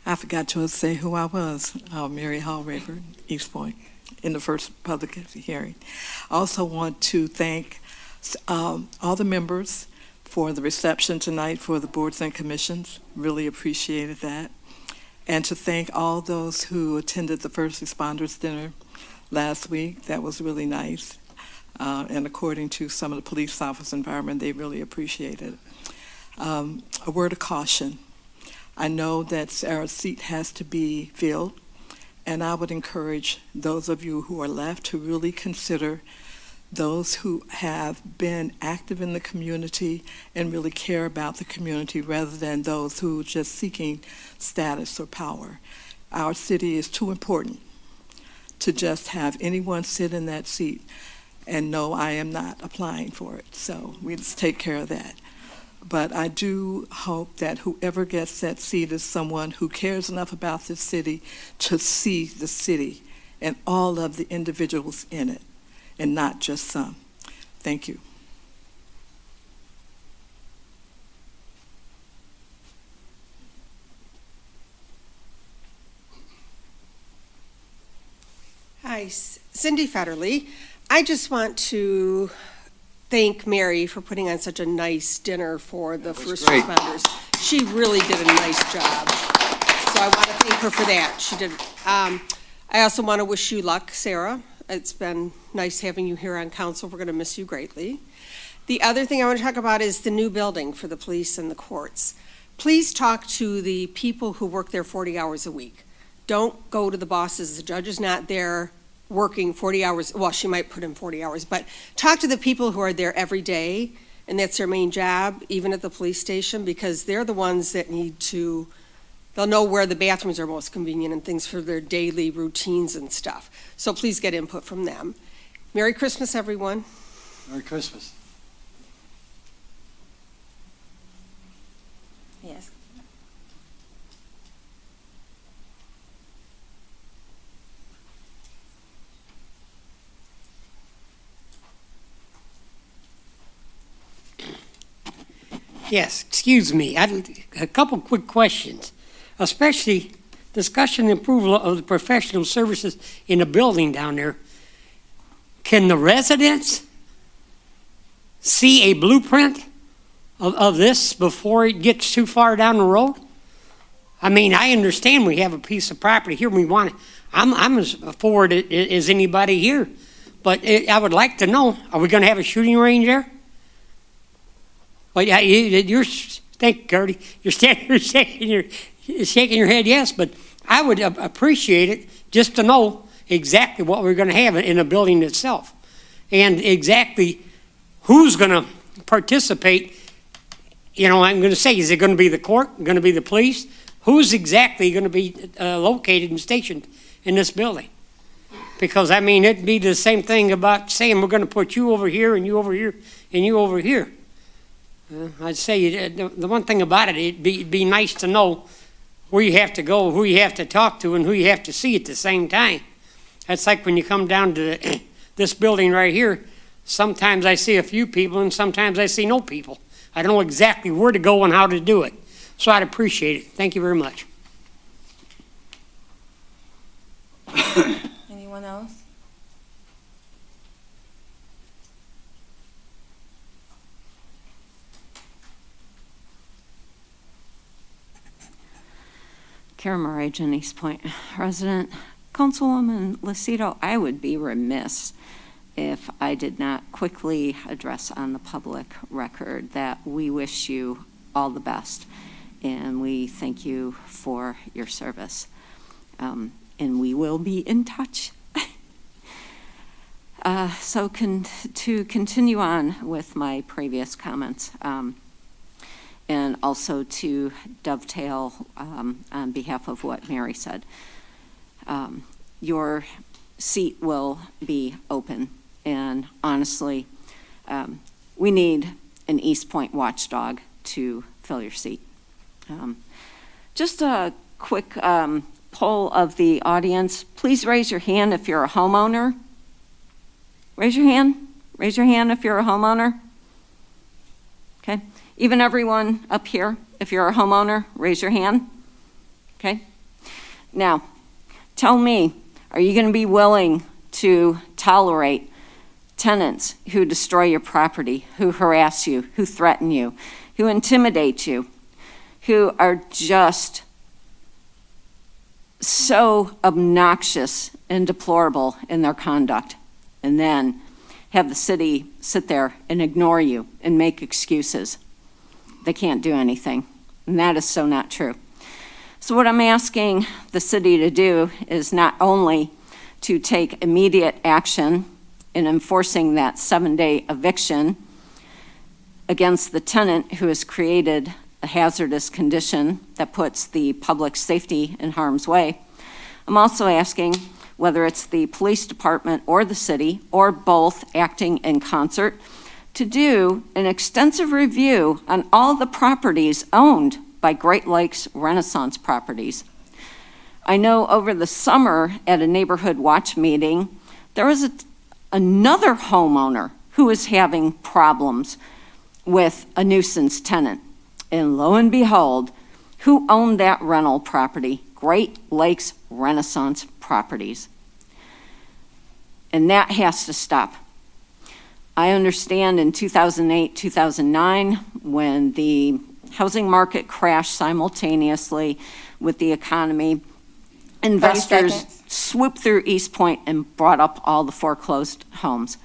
I forgot to say who I was, Mary Hall Rayford, Eastpointe, in the first public hearing. I also want to thank all the members for the reception tonight for the boards and commissions. Really appreciated that. And to thank all those who attended the First Responders Dinner last week. That was really nice. And according to some of the police officer environment, they really appreciated it. A word of caution. I know that our seat has to be filled, and I would encourage those of you who are left to really consider those who have been active in the community and really care about the community rather than those who are just seeking status or power. Our city is too important to just have anyone sit in that seat and know I am not applying for it. So we just take care of that. But I do hope that whoever gets that seat is someone who cares enough about this city to see the city and all of the individuals in it, and not just some. Thank you. Hi, Cindy Federley. I just want to thank Mary for putting on such a nice dinner for the first responders. She really did a nice job. So I want to thank her for that. She did. I also want to wish you luck, Sarah. It's been nice having you here on council. We're going to miss you greatly. The other thing I want to talk about is the new building for the police and the courts. Please talk to the people who work there 40 hours a week. Don't go to the bosses. The judge is not there working 40 hours. Well, she might put in 40 hours, but talk to the people who are there every day, and that's their main job, even at the police station, because they're the ones that need to, they'll know where the bathrooms are most convenient and things for their daily routines and stuff. So please get input from them. Merry Christmas, everyone. Merry Christmas. Yes. Yes, excuse me. A couple quick questions, especially discussion and approval of the professional services in the building down there. Can the residents see a blueprint of this before it gets too far down the road? I mean, I understand we have a piece of property here. We want it. I'm as for it as anybody here, but I would like to know: are we going to have a shooting range there? Well, yeah, thank you, Gertie. You're standing here shaking your head, yes, but I would appreciate it just to know exactly what we're going to have in the building itself, and exactly who's going to participate. You know, I'm going to say, is it going to be the court, going to be the police? Who's exactly going to be located and stationed in this building? Because, I mean, it'd be the same thing about saying we're gonna put you over here and you over here and you over here. I'd say, the one thing about it, it'd be nice to know where you have to go, who you have to talk to, and who you have to see at the same time. That's like when you come down to this building right here, sometimes I see a few people and sometimes I see no people. I don't know exactly where to go and how to do it. So I'd appreciate it. Thank you very much. Anyone else? Karen Morajan, Eastpointe resident. Councilwoman Lucido, I would be remiss if I did not quickly address on the public record that we wish you all the best, and we thank you for your service. And we will be in touch. To continue on with my previous comments, and also to dovetail on behalf of what Mary said, your seat will be open, and honestly, we need an Eastpointe watchdog to fill your seat. Just a quick poll of the audience. Please raise your hand if you're a homeowner. Raise your hand. Raise your hand if you're a homeowner. Okay. Even everyone up here, if you're a homeowner, raise your hand. Okay. Now, tell me, are you going to be willing to tolerate tenants who destroy your property, who harass you, who threaten you, who intimidate you, who are just so obnoxious and deplorable in their conduct, and then have the city sit there and ignore you and make excuses? They can't do anything, and that is so not true. So what I'm asking the city to do is not only to take immediate action in enforcing that 7-day eviction against the tenant who has created a hazardous condition that puts the public safety in harm's way. I'm also asking whether it's the police department or the city, or both acting in concert, to do an extensive review on all the properties owned by Great Lakes Renaissance Properties. I know over the summer at a neighborhood watch meeting, there was another homeowner who was having problems with a nuisance tenant. And lo and behold, who owned that rental property? Great Lakes Renaissance Properties. And that has to stop. I understand in 2008, 2009, when the housing market crashed simultaneously with the economy, investors swooped through Eastpointe and brought up all the foreclosed homes.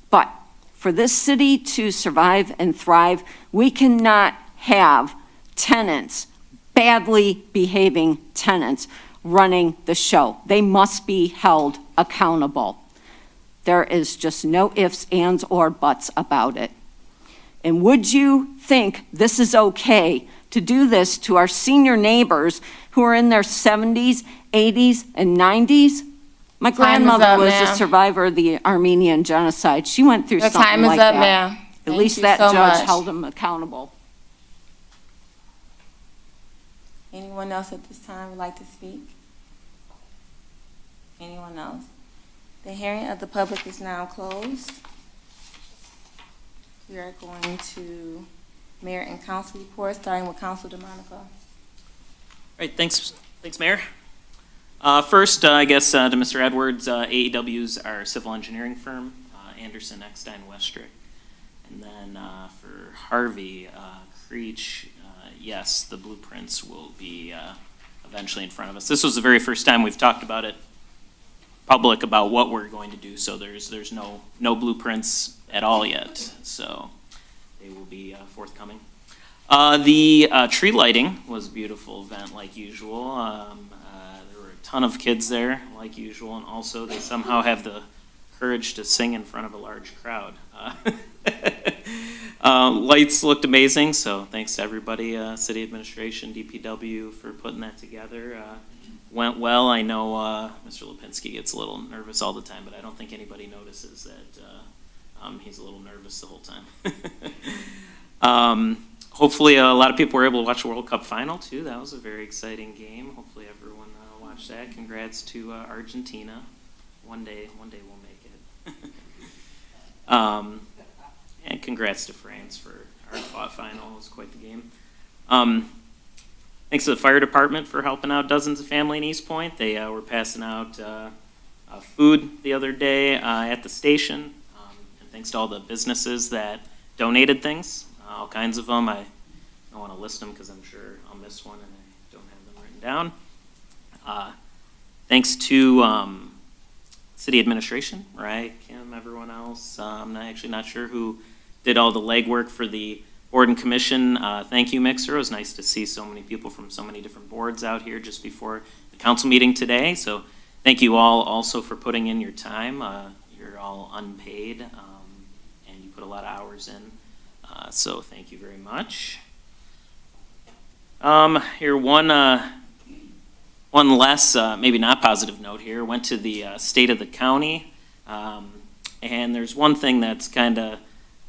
But for this city to survive and thrive, we cannot have tenants, badly behaving tenants, running the show. They must be held accountable. There is just no ifs, ands, or buts about it. And would you think this is okay to do this to our senior neighbors who are in their 70s, 80s, and 90s? My grandmother was a survivor of the Armenian genocide. She went through something like that. Ma'am. At least that judge held them accountable. Anyone else at this time would like to speak? Anyone else? The hearing of the public is now closed. We are going to mayor and council reports, starting with Council DeMonico. Right, thanks, Mayor. First, I guess, to Mr. Edwards, AEW's our civil engineering firm, Anderson, Eckstein, Westrick. And then for Harvey, Creech, yes, the blueprints will be eventually in front of us. This was the very first time we've talked about it public about what we're going to do, so there's no blueprints at all yet, so they will be forthcoming. The tree lighting was a beautiful event like usual. There were a ton of kids there like usual, and also they somehow have the courage to sing in front of a large crowd. Lights looked amazing, so thanks to everybody, city administration, DPW, for putting that together. went well. I know Mr. Lipinski gets a little nervous all the time, but I don't think anybody notices that he's a little nervous the whole time. Hopefully, a lot of people were able to watch the World Cup final, too. That was a very exciting game. Hopefully, everyone watched that. Congrats to Argentina. One day we'll make it. And congrats to France for our hard-fought final. It was quite the game. Thanks to the fire department for helping out dozens of families in Eastpointe. They were passing out food the other day at the station. And thanks to all the businesses that donated things, all kinds of them. I don't want to list them because I'm sure I'll miss one and I don't have them written down. Thanks to city administration, right? Kim, everyone else. I'm not sure who did all the legwork for the board and commission. Thank you, Mixer. It was nice to see so many people from so many different boards out here just before the council meeting today. So thank you all also for putting in your time. You're all unpaid, and you put a lot of hours in. So thank you very much. Here, one less, maybe not positive note here. Went to the state of the county, and there's one thing that's kind of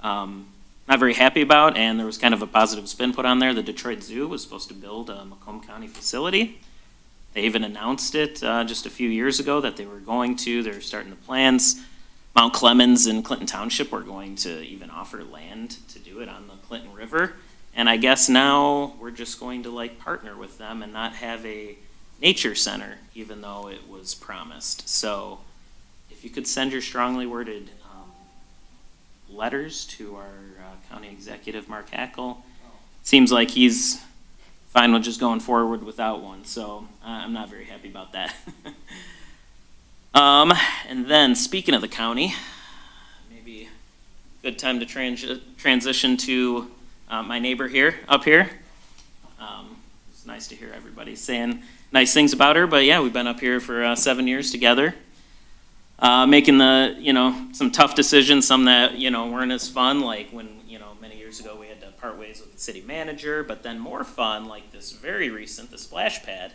not very happy about, and there was kind of a positive spin put on there. The Detroit Zoo was supposed to build a Macomb County facility. They even announced it just a few years ago that they were going to. They're starting the plans. Mount Clemens and Clinton Township were going to even offer land to do it on the Clinton River. And I guess now we're just going to partner with them and not have a nature center, even though it was promised. So if you could send your strongly worded letters to our county executive, Mark Hackle. Seems like he's fine with just going forward without one, so I'm not very happy about that. And then, speaking of the county, maybe a good time to transition to my neighbor up here. It's nice to hear everybody saying nice things about her, but yeah, we've been up here for 7 years together. Making some tough decisions, some that, weren't as fun, like when, many years ago we had to part ways with the city manager, but then more fun, like this very recent, the splash pad,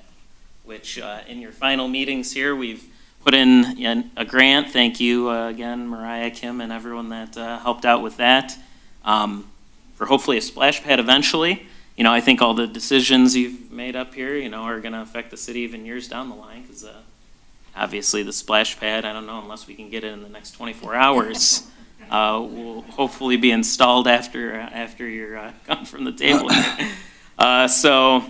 which in your final meetings here, we've put in a grant. Thank you again, Mariah, Kim, and everyone that helped out with that, for hopefully a splash pad eventually. I think all the decisions you've made up here, are going to affect the city even years down the line, because obviously, the splash pad, I don't know, unless we can get it in the next 24 hours, will hopefully be installed after you're gone from the table here. So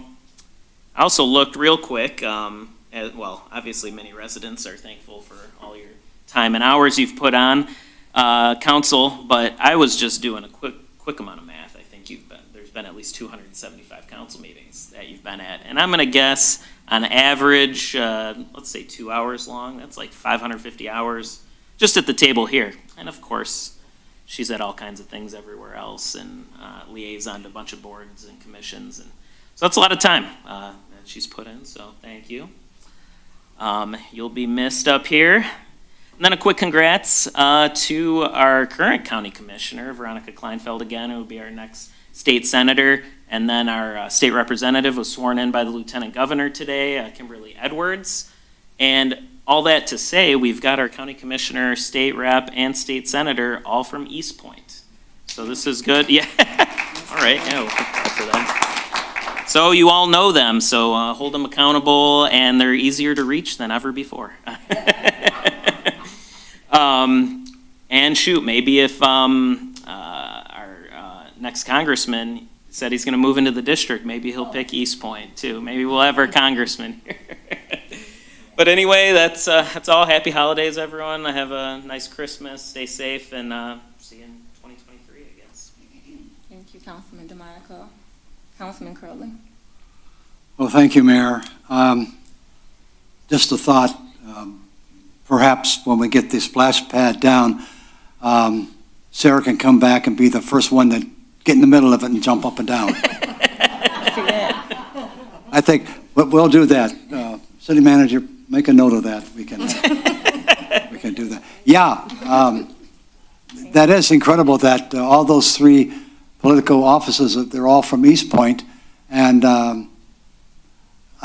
I also looked real quick obviously many residents are thankful for all your time and hours you've put on council, but I was just doing a quick amount of math. I think there's been at least 275 council meetings that you've been at, and I'm going to guess on average, let's say 2 hours long. That's like 550 hours just at the table here. And of course, she's at all kinds of things everywhere else and liaison to a bunch of boards and commissions. And so that's a lot of time that she's put in, so thank you. You'll be missed up here. And then a quick congrats to our current county commissioner, Veronica Kleinfeld again, who will be our next state senator. And then our state representative was sworn in by the lieutenant governor today, Kimberly Edwards. And all that to say, we've got our county commissioner, state rep, and state senator all from Eastpointe. So this is good. Yeah. All right. Yeah, we'll put that for them. So you all know them, so hold them accountable, and they're easier to reach than ever before. And shoot, maybe if our next congressman said he's going to move into the district, maybe he'll pick Eastpointe too. Maybe we'll have our congressman here. But anyway, that's all. Happy holidays, everyone. Have a nice Christmas. Stay safe, and see you in 2023, I guess. Thank you, Councilman DeMonico. Councilman Curley. Well, thank you, Mayor. Just a thought, perhaps when we get the splash pad down, Sarah can come back and be the first one to get in the middle of it and jump up and down. I think we'll do that. City manager, make a note of that. We can do that. Yeah, that is incredible that all those three political offices, they're all from Eastpointe. And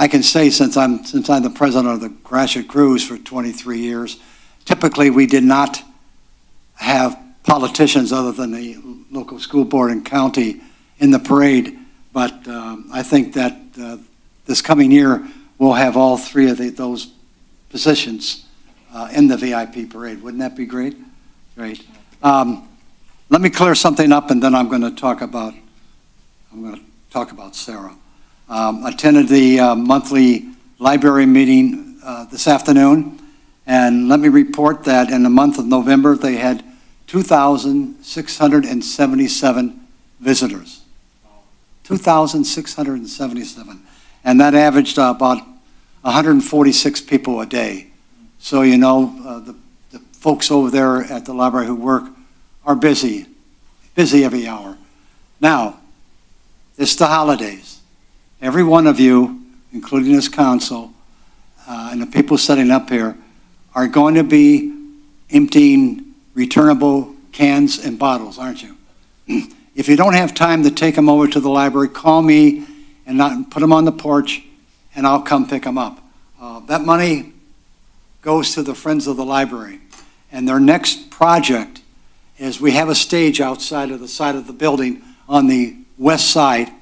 I can say since I'm the president of the Gratiot Cruise for 23 years, typically we did not have politicians other than the local school board and county in the parade, but I think that this coming year we'll have all three of those positions in the VIP parade. Wouldn't that be great? Great. Let me clear something up, and then I'm going to talk about Sarah. Attended the monthly library meeting this afternoon, and let me report that in the month of November they had 2,677 visitors. 2,677. And that averaged about 146 people a day. So, you know, the folks over there at the library who work are busy every hour. Now, it's the holidays. Every one of you, including this council, and the people setting up here, are going to be emptying returnable cans and bottles, aren't you? If you don't have time to take them over to the library, call me and put them on the porch, and I'll come pick them up. That money goes to the Friends of the Library. And their next project is we have a stage outside of the side of the building on the west side.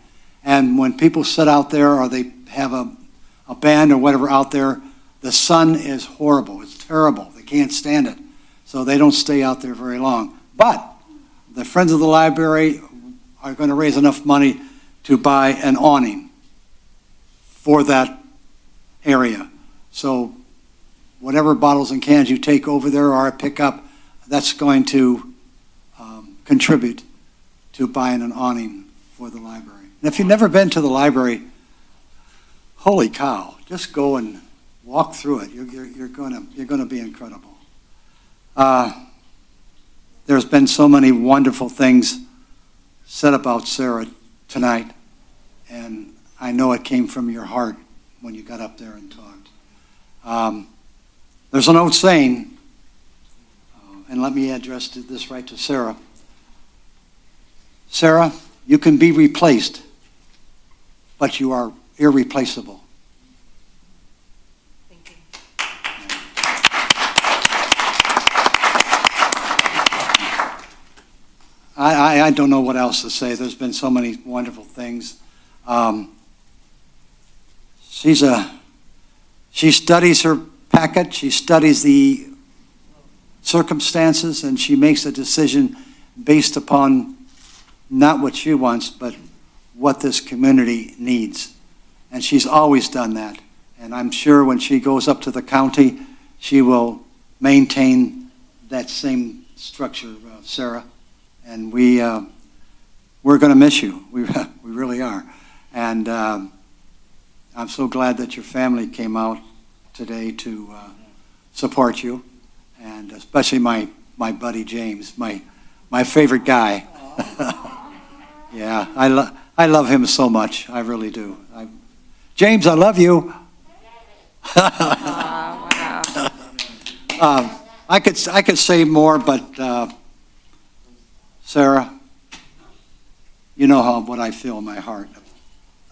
And when people sit out there or they have a band or whatever out there, the sun is horrible. It's terrible. They can't stand it. So they don't stay out there very long. But the Friends of the Library are going to raise enough money to buy an awning for that area. So whatever bottles and cans you take over there or pick up, that's going to contribute to buying an awning for the library. And if you've never been to the library, holy cow, just go and walk through it. You're going to be incredible. There's been so many wonderful things said about Sarah tonight, and I know it came from your heart when you got up there and talked. There's an old saying, and let me address this right to Sarah. Sarah, you can be replaced, but you are irreplaceable. Thank you. I don't know what else to say. There's been so many wonderful things. She studies her packet, she studies the circumstances, and she makes a decision based upon not what she wants, but what this community needs. And she's always done that. And I'm sure when she goes up to the county, she will maintain that same structure, Sarah. And we're going to miss you. We really are. And I'm so glad that your family came out today to support you, and especially my buddy James, my favorite guy. Yeah, I love him so much. I really do. James, I love you. Wow. I could say more, but Sarah, you know what I feel in my heart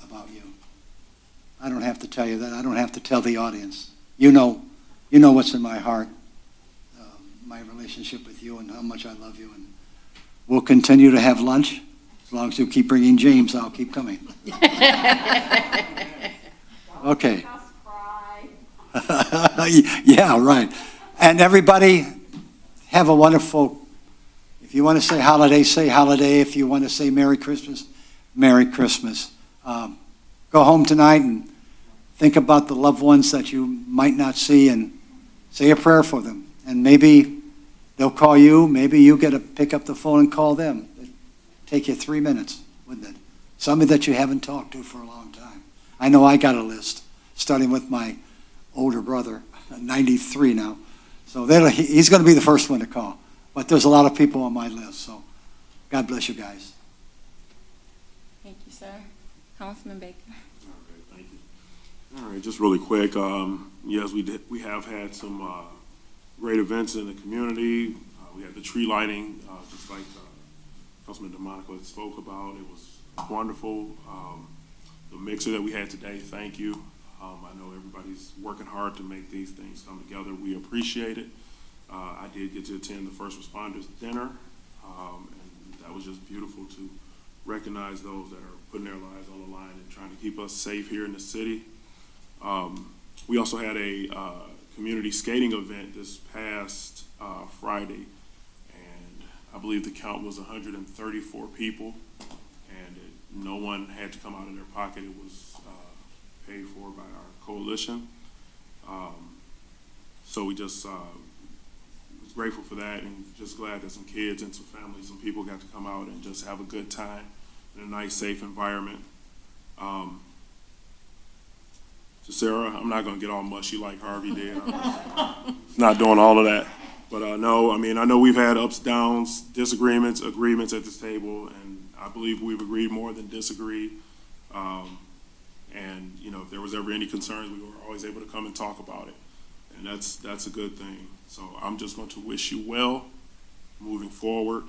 about you. I don't have to tell you that. I don't have to tell the audience. You know what's in my heart, my relationship with you and how much I love you. And we'll continue to have lunch. As long as you keep bringing James, I'll keep coming. Okay. Yeah, right. And everybody, have a wonderful, if you want to say holiday, say holiday. If you want to say Merry Christmas, Merry Christmas. Go home tonight and think about the loved ones that you might not see and say a prayer for them. And maybe they'll call you. Maybe you get to pick up the phone and call them. It'd take you 3 minutes, wouldn't it? Somebody that you haven't talked to for a long time. I know I got a list, starting with my older brother, 93 now. So he's going to be the first one to call. But there's a lot of people on my list, so God bless you guys. Thank you, sir. Councilman Baker. Thank you. All right, just really quick. Yes, we have had some great events in the community. We had the tree lighting, just like Councilman DeMonico spoke about. It was wonderful. The mixer that we had today, thank you. I know everybody's working hard to make these things come together. We appreciate it. I did get to attend the first responders dinner, and that was just beautiful to recognize those that are putting their lives on the line and trying to keep us safe here in the city. We also had a community skating event this past Friday, and I believe the count was 134 people, and no one had to come out of their pocket. It was paid for by our coalition. So we just was grateful for that, and just glad that some kids and some families, some people got to come out and just have a good time in a nice, safe environment. To Sarah, I'm not going to get all mushy like Harvey did. I'm not doing all of that. But no, I mean, I know we've had ups, downs, disagreements, agreements at this table, and I believe we've agreed more than disagreed. And, you know, if there was ever any concerns, we were always able to come and talk about it. And that's a good thing. So I'm just going to wish you well moving forward.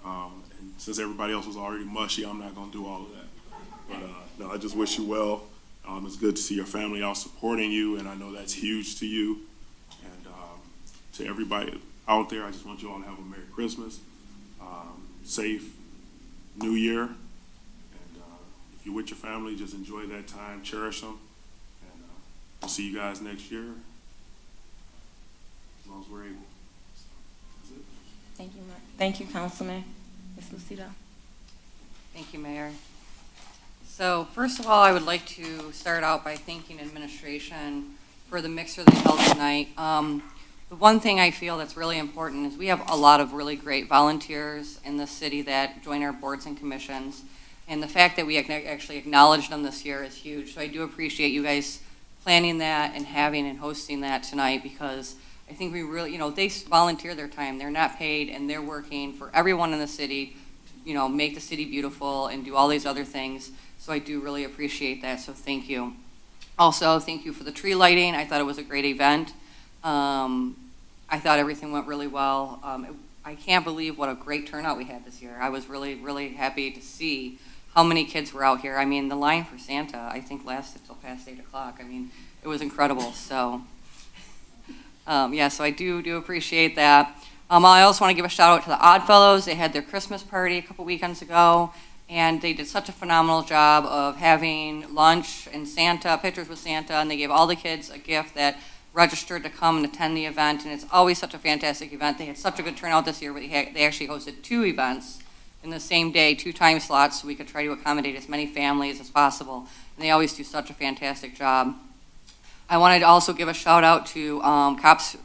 And since everybody else was already mushy, I'm not going to do all of that. But no, I just wish you well. It's good to see your family out supporting you, and I know that's huge to you. And to everybody out there, I just want you all to have a Merry Christmas, safe New Year. And if you're with your family, just enjoy that time, cherish them. And we'll see you guys next year, as long as we're able. So, that's it. Thank you, thank you, Councilman. Ms. Lucido. Thank you, Mayor. So first of all, I would like to start out by thanking administration for the mixer they held tonight. The one thing I feel that's really important is we have a lot of really great volunteers in the city that join our boards and commissions. And the fact that we actually acknowledged them this year is huge. So I do appreciate you guys planning that and having and hosting that tonight, because I think we really, you know, they volunteer their time. They're not paid, and they're working for everyone in the city to, you know, make the city beautiful and do all these other things. So I do really appreciate that, so thank you. Also, thank you for the tree lighting. I thought it was a great event. I thought everything went really well. I can't believe what a great turnout we had this year. I was really, really happy to see how many kids were out here. I mean, the line for Santa, I think, lasted till past 8 o'clock. I mean, it was incredible. So, yeah, so I do appreciate that. I also want to give a shout out to the Oddfellows. They had their Christmas party a couple weekends ago, and they did such a phenomenal job of having lunch and Santa, pictures with Santa, and they gave all the kids a gift that registered to come and attend the event, and it's always such a fantastic event. They had such a good turnout this year, but they actually hosted 2 events in the same day, 2 time slots, so we could try to accommodate as many families as possible, and they always do such a fantastic job. I wanted to also give a shout out to cops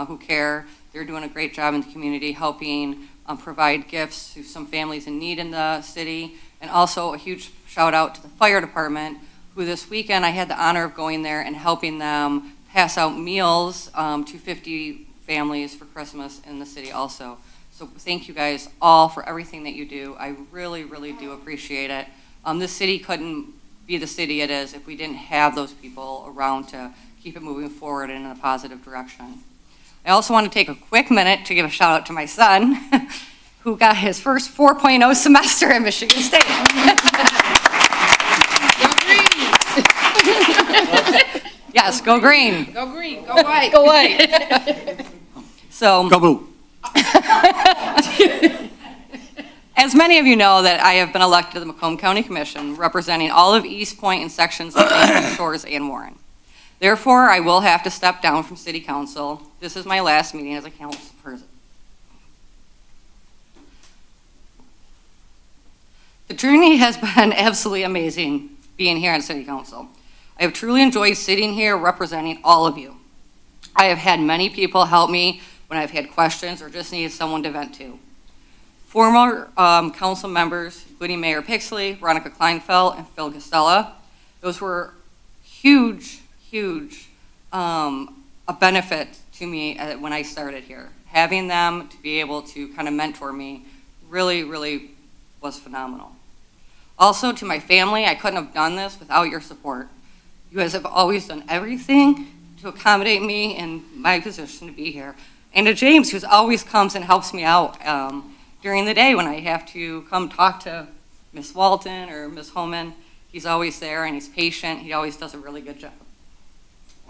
who care. They're doing a great job in the community, helping provide gifts to some families in need in the city. And also a huge shout out to the fire department, who this weekend I had the honor of going there and helping them pass out meals to 50 families for Christmas in the city also. So thank you guys all for everything that you do. I really, really do appreciate it. This city couldn't be the city it is if we didn't have those people around to keep it moving forward in a positive direction. I also want to take a quick minute to give a shout out to my son, who got his first 4.0 semester at Michigan State. Yes, go green. Go green, go white. Go white. So, Go Boo. as many of you know, that I have been elected to the Macomb County Commission, representing all of Eastpointe and sections of Lake Shores and Warren. Therefore, I will have to step down from City Council. This is my last meeting as a council person. The journey has been absolutely amazing being here on City Council. I have truly enjoyed sitting here representing all of you. I have had many people help me when I've had questions or just needed someone to vent to. Former council members, including Mayor Pixley, Veronica Kleinfeld, and Phil Costella, those were huge a benefit to me when I started here. Having them to be able to kind of mentor me really, really was phenomenal. Also, to my family, I couldn't have done this without your support. You guys have always done everything to accommodate me in my position to be here. And to James, who always comes and helps me out during the day when I have to come talk to Miss Walton or Miss Holman. He's always there and he's patient. He always does a really good job.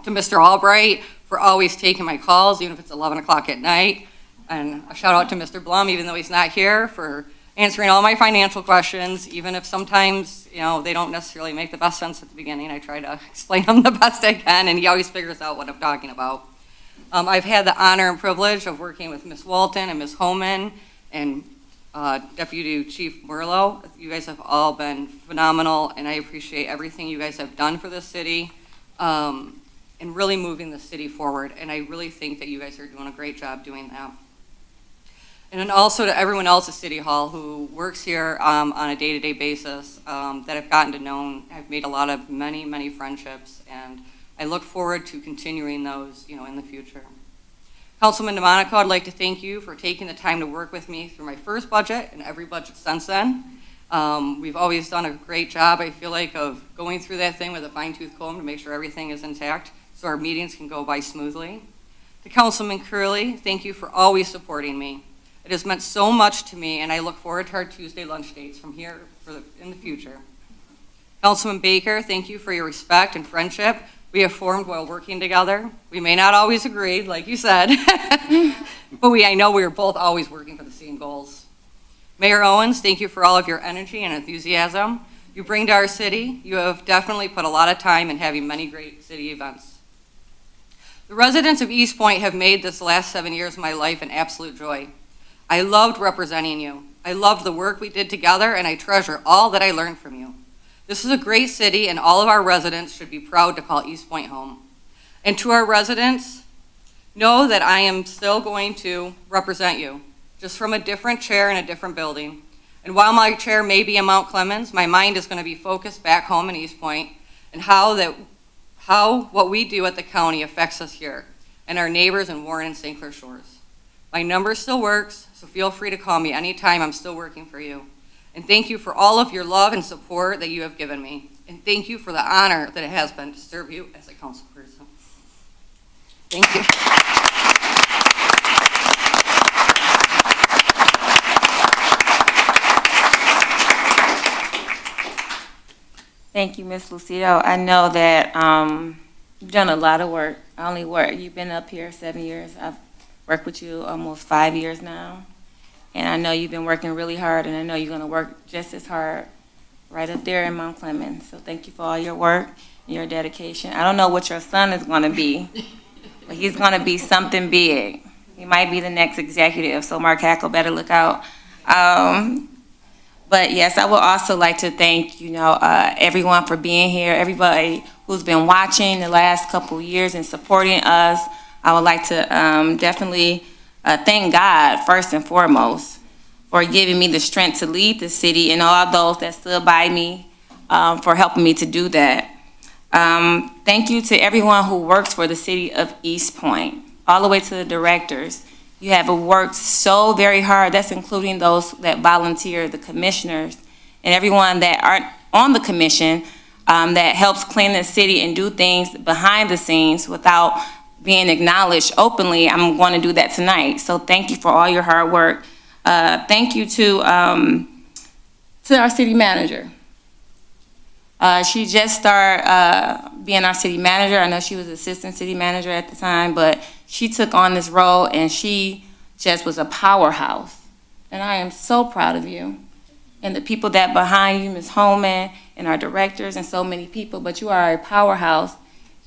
To Mr. Albright for always taking my calls, even if it's 11 o'clock at night. And a shout out to Mr. Blum, even though he's not here, for answering all my financial questions, even if sometimes, they don't necessarily make the best sense at the beginning. I try to explain them the best I can, and he always figures out what I'm talking about. I've had the honor and privilege of working with Ms. Walton and Ms. Homan and Deputy Chief Merlo. You guys have all been phenomenal, and I appreciate everything you guys have done for this city and really moving the city forward. And I really think that you guys are doing a great job doing that. And then also to everyone else at City Hall who works here on a day-to-day basis that I've gotten to know. I've made a lot of many friendships, and I look forward to continuing those, in the future. Councilman DeMonico, I'd like to thank you for taking the time to work with me through my first budget and every budget since then. We've always done a great job, I feel like, of going through that thing with a fine-tooth comb to make sure everything is intact so our meetings can go by smoothly. To Councilman Curley, thank you for always supporting me. It has meant so much to me, and I look forward to our Tuesday lunch dates from here in the future. Councilman Baker, thank you for your respect and friendship we have formed while working together. We may not always agree, like you said, but I know we are both always working for the same goals. Mayor Owens, thank you for all of your energy and enthusiasm you bring to our city. You have definitely put a lot of time in having many great city events. The residents of Eastpointe have made this last 7 years of my life an absolute joy. I loved representing you. I loved the work we did together, and I treasure all that I learned from you. This is a great city, and all of our residents should be proud to call Eastpointe home. And to our residents, know that I am still going to represent you, just from a different chair in a different building. And while my chair may be in Mount Clemens, my mind is going to be focused back home in Eastpointe and how what we do at the county affects us here and our neighbors in Warren and St. Clair Shores. My number still works, so feel free to call me anytime. I'm still working for you. And thank you for all of your love and support that you have given me. And thank you for the honor that it has been to serve you as a council person. Thank you. Thank you, Ms. Lucido. I know that you've done a lot of work. You've been up here 7 years. I've worked with you almost 5 years now. And I know you've been working really hard, and I know you're going to work just as hard right up there in Mount Clemens. So thank you for all your work and your dedication. I don't know what your son is going to be, but he's going to be something big. He might be the next executive, so Mark Hackle better look out. But yes, I would also like to thank, everyone for being here, everybody who's been watching the last couple years and supporting us. I would like to definitely thank God, first and foremost, for giving me the strength to lead the city and all those that stood by me for helping me to do that. Thank you to everyone who works for the city of Eastpointe, all the way to the directors. You have worked so very hard. That's including those that volunteer, the commissioners, and everyone that aren't on the commission that helps clean the city and do things behind the scenes without being acknowledged openly. I'm going to do that tonight. So thank you for all your hard work. Thank you to our city manager. She just started being our city manager. I know she was assistant city manager at the time, but she took on this role and she just was a powerhouse. And I am so proud of you. And the people that behind you, Ms. Holman, and our directors, and so many people, but you are a powerhouse.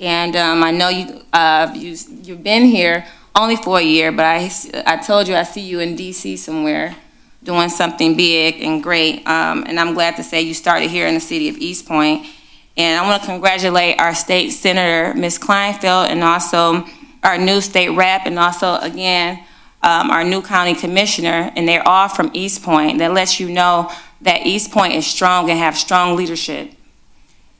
And I know you've been here only for a year, but I told you I see you in D.C. somewhere doing something big and great. And I'm glad to say you started here in the city of Eastpointe. And I want to congratulate our state senator, Ms. Kleinfeld, and also our new state rep, and also, again, our new county commissioner. And they're all from Eastpointe. That lets you know that Eastpointe is strong and have strong leadership,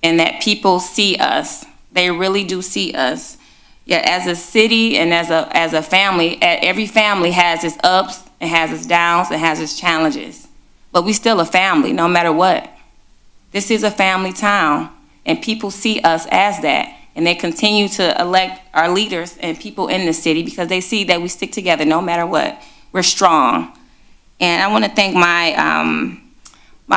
and that people see us. They really do see us. Yeah, as a city and as a family, every family has its ups and has its downs and has its challenges. But we still a family, no matter what. This is a family town, and people see us as that. And they continue to elect our leaders and people in the city because they see that we stick together no matter what. We're strong. And I want to thank my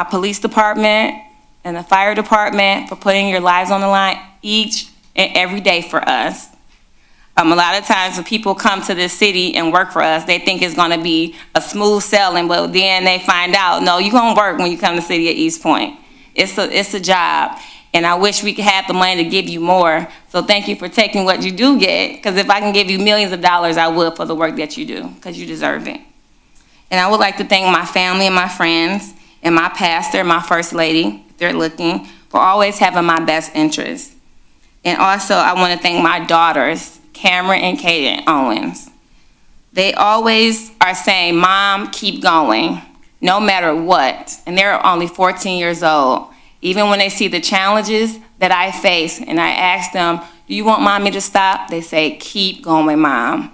police department and the fire department for putting your lives on the line each and every day for us. A lot of times when people come to this city and work for us, they think it's gonna be a smooth sailing, but then they find out, no, you're gonna work when you come to the city of Eastpointe. It's a job, and I wish we could have the money to give you more. So thank you for taking what you do get, because if I can give you millions of dollars, I would for the work that you do, because you deserve it. And I would like to thank my family and my friends, and my pastor, my first lady, if they're looking, for always having my best interest. And also, I want to thank my daughters, Cameron and Kaden Owens. They always are saying, Mom, keep going, no matter what. And they're only 14 years old. Even when they see the challenges that I face, and I ask them, do you want Mommy to stop? They say, keep going, Mom.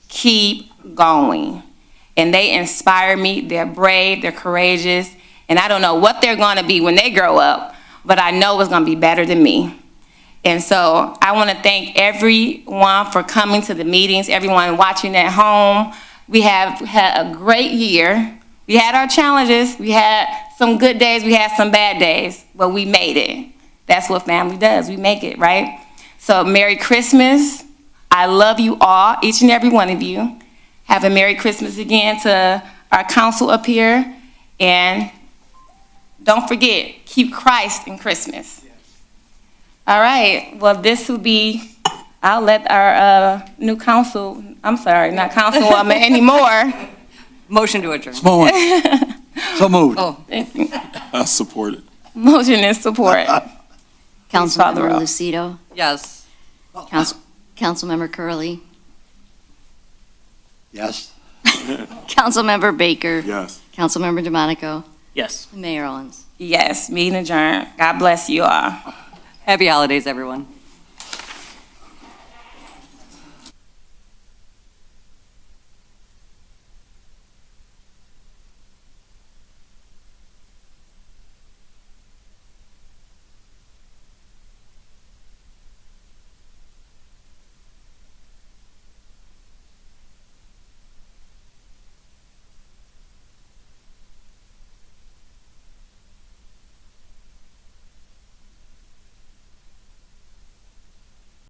Keep going. And they inspire me. They're brave, they're courageous, and I don't know what they're going to be when they grow up, but I know it's going to be better than me. And so I want to thank everyone for coming to the meetings, everyone watching at home. We have had a great year. We had our challenges. We had some good days. We had some bad days, but we made it. That's what family does. We make it, right? So Merry Christmas. I love you all, each and every one of you. Have a Merry Christmas again to our council up here. And don't forget, keep Christ in Christmas. All right, well, this will be, I'll let our new council, I'm sorry, not councilwoman anymore. Motion to adjourn. So moved. Oh, Thank you. I support it. Motion and support. Councilmember Lucido, yes. Councilmember Curley, Yes. Councilmember Baker, Yes. Councilmember DeMonico, Yes. Mayor Owens. Yes, meeting adjourned. God bless you all. Happy holidays, everyone.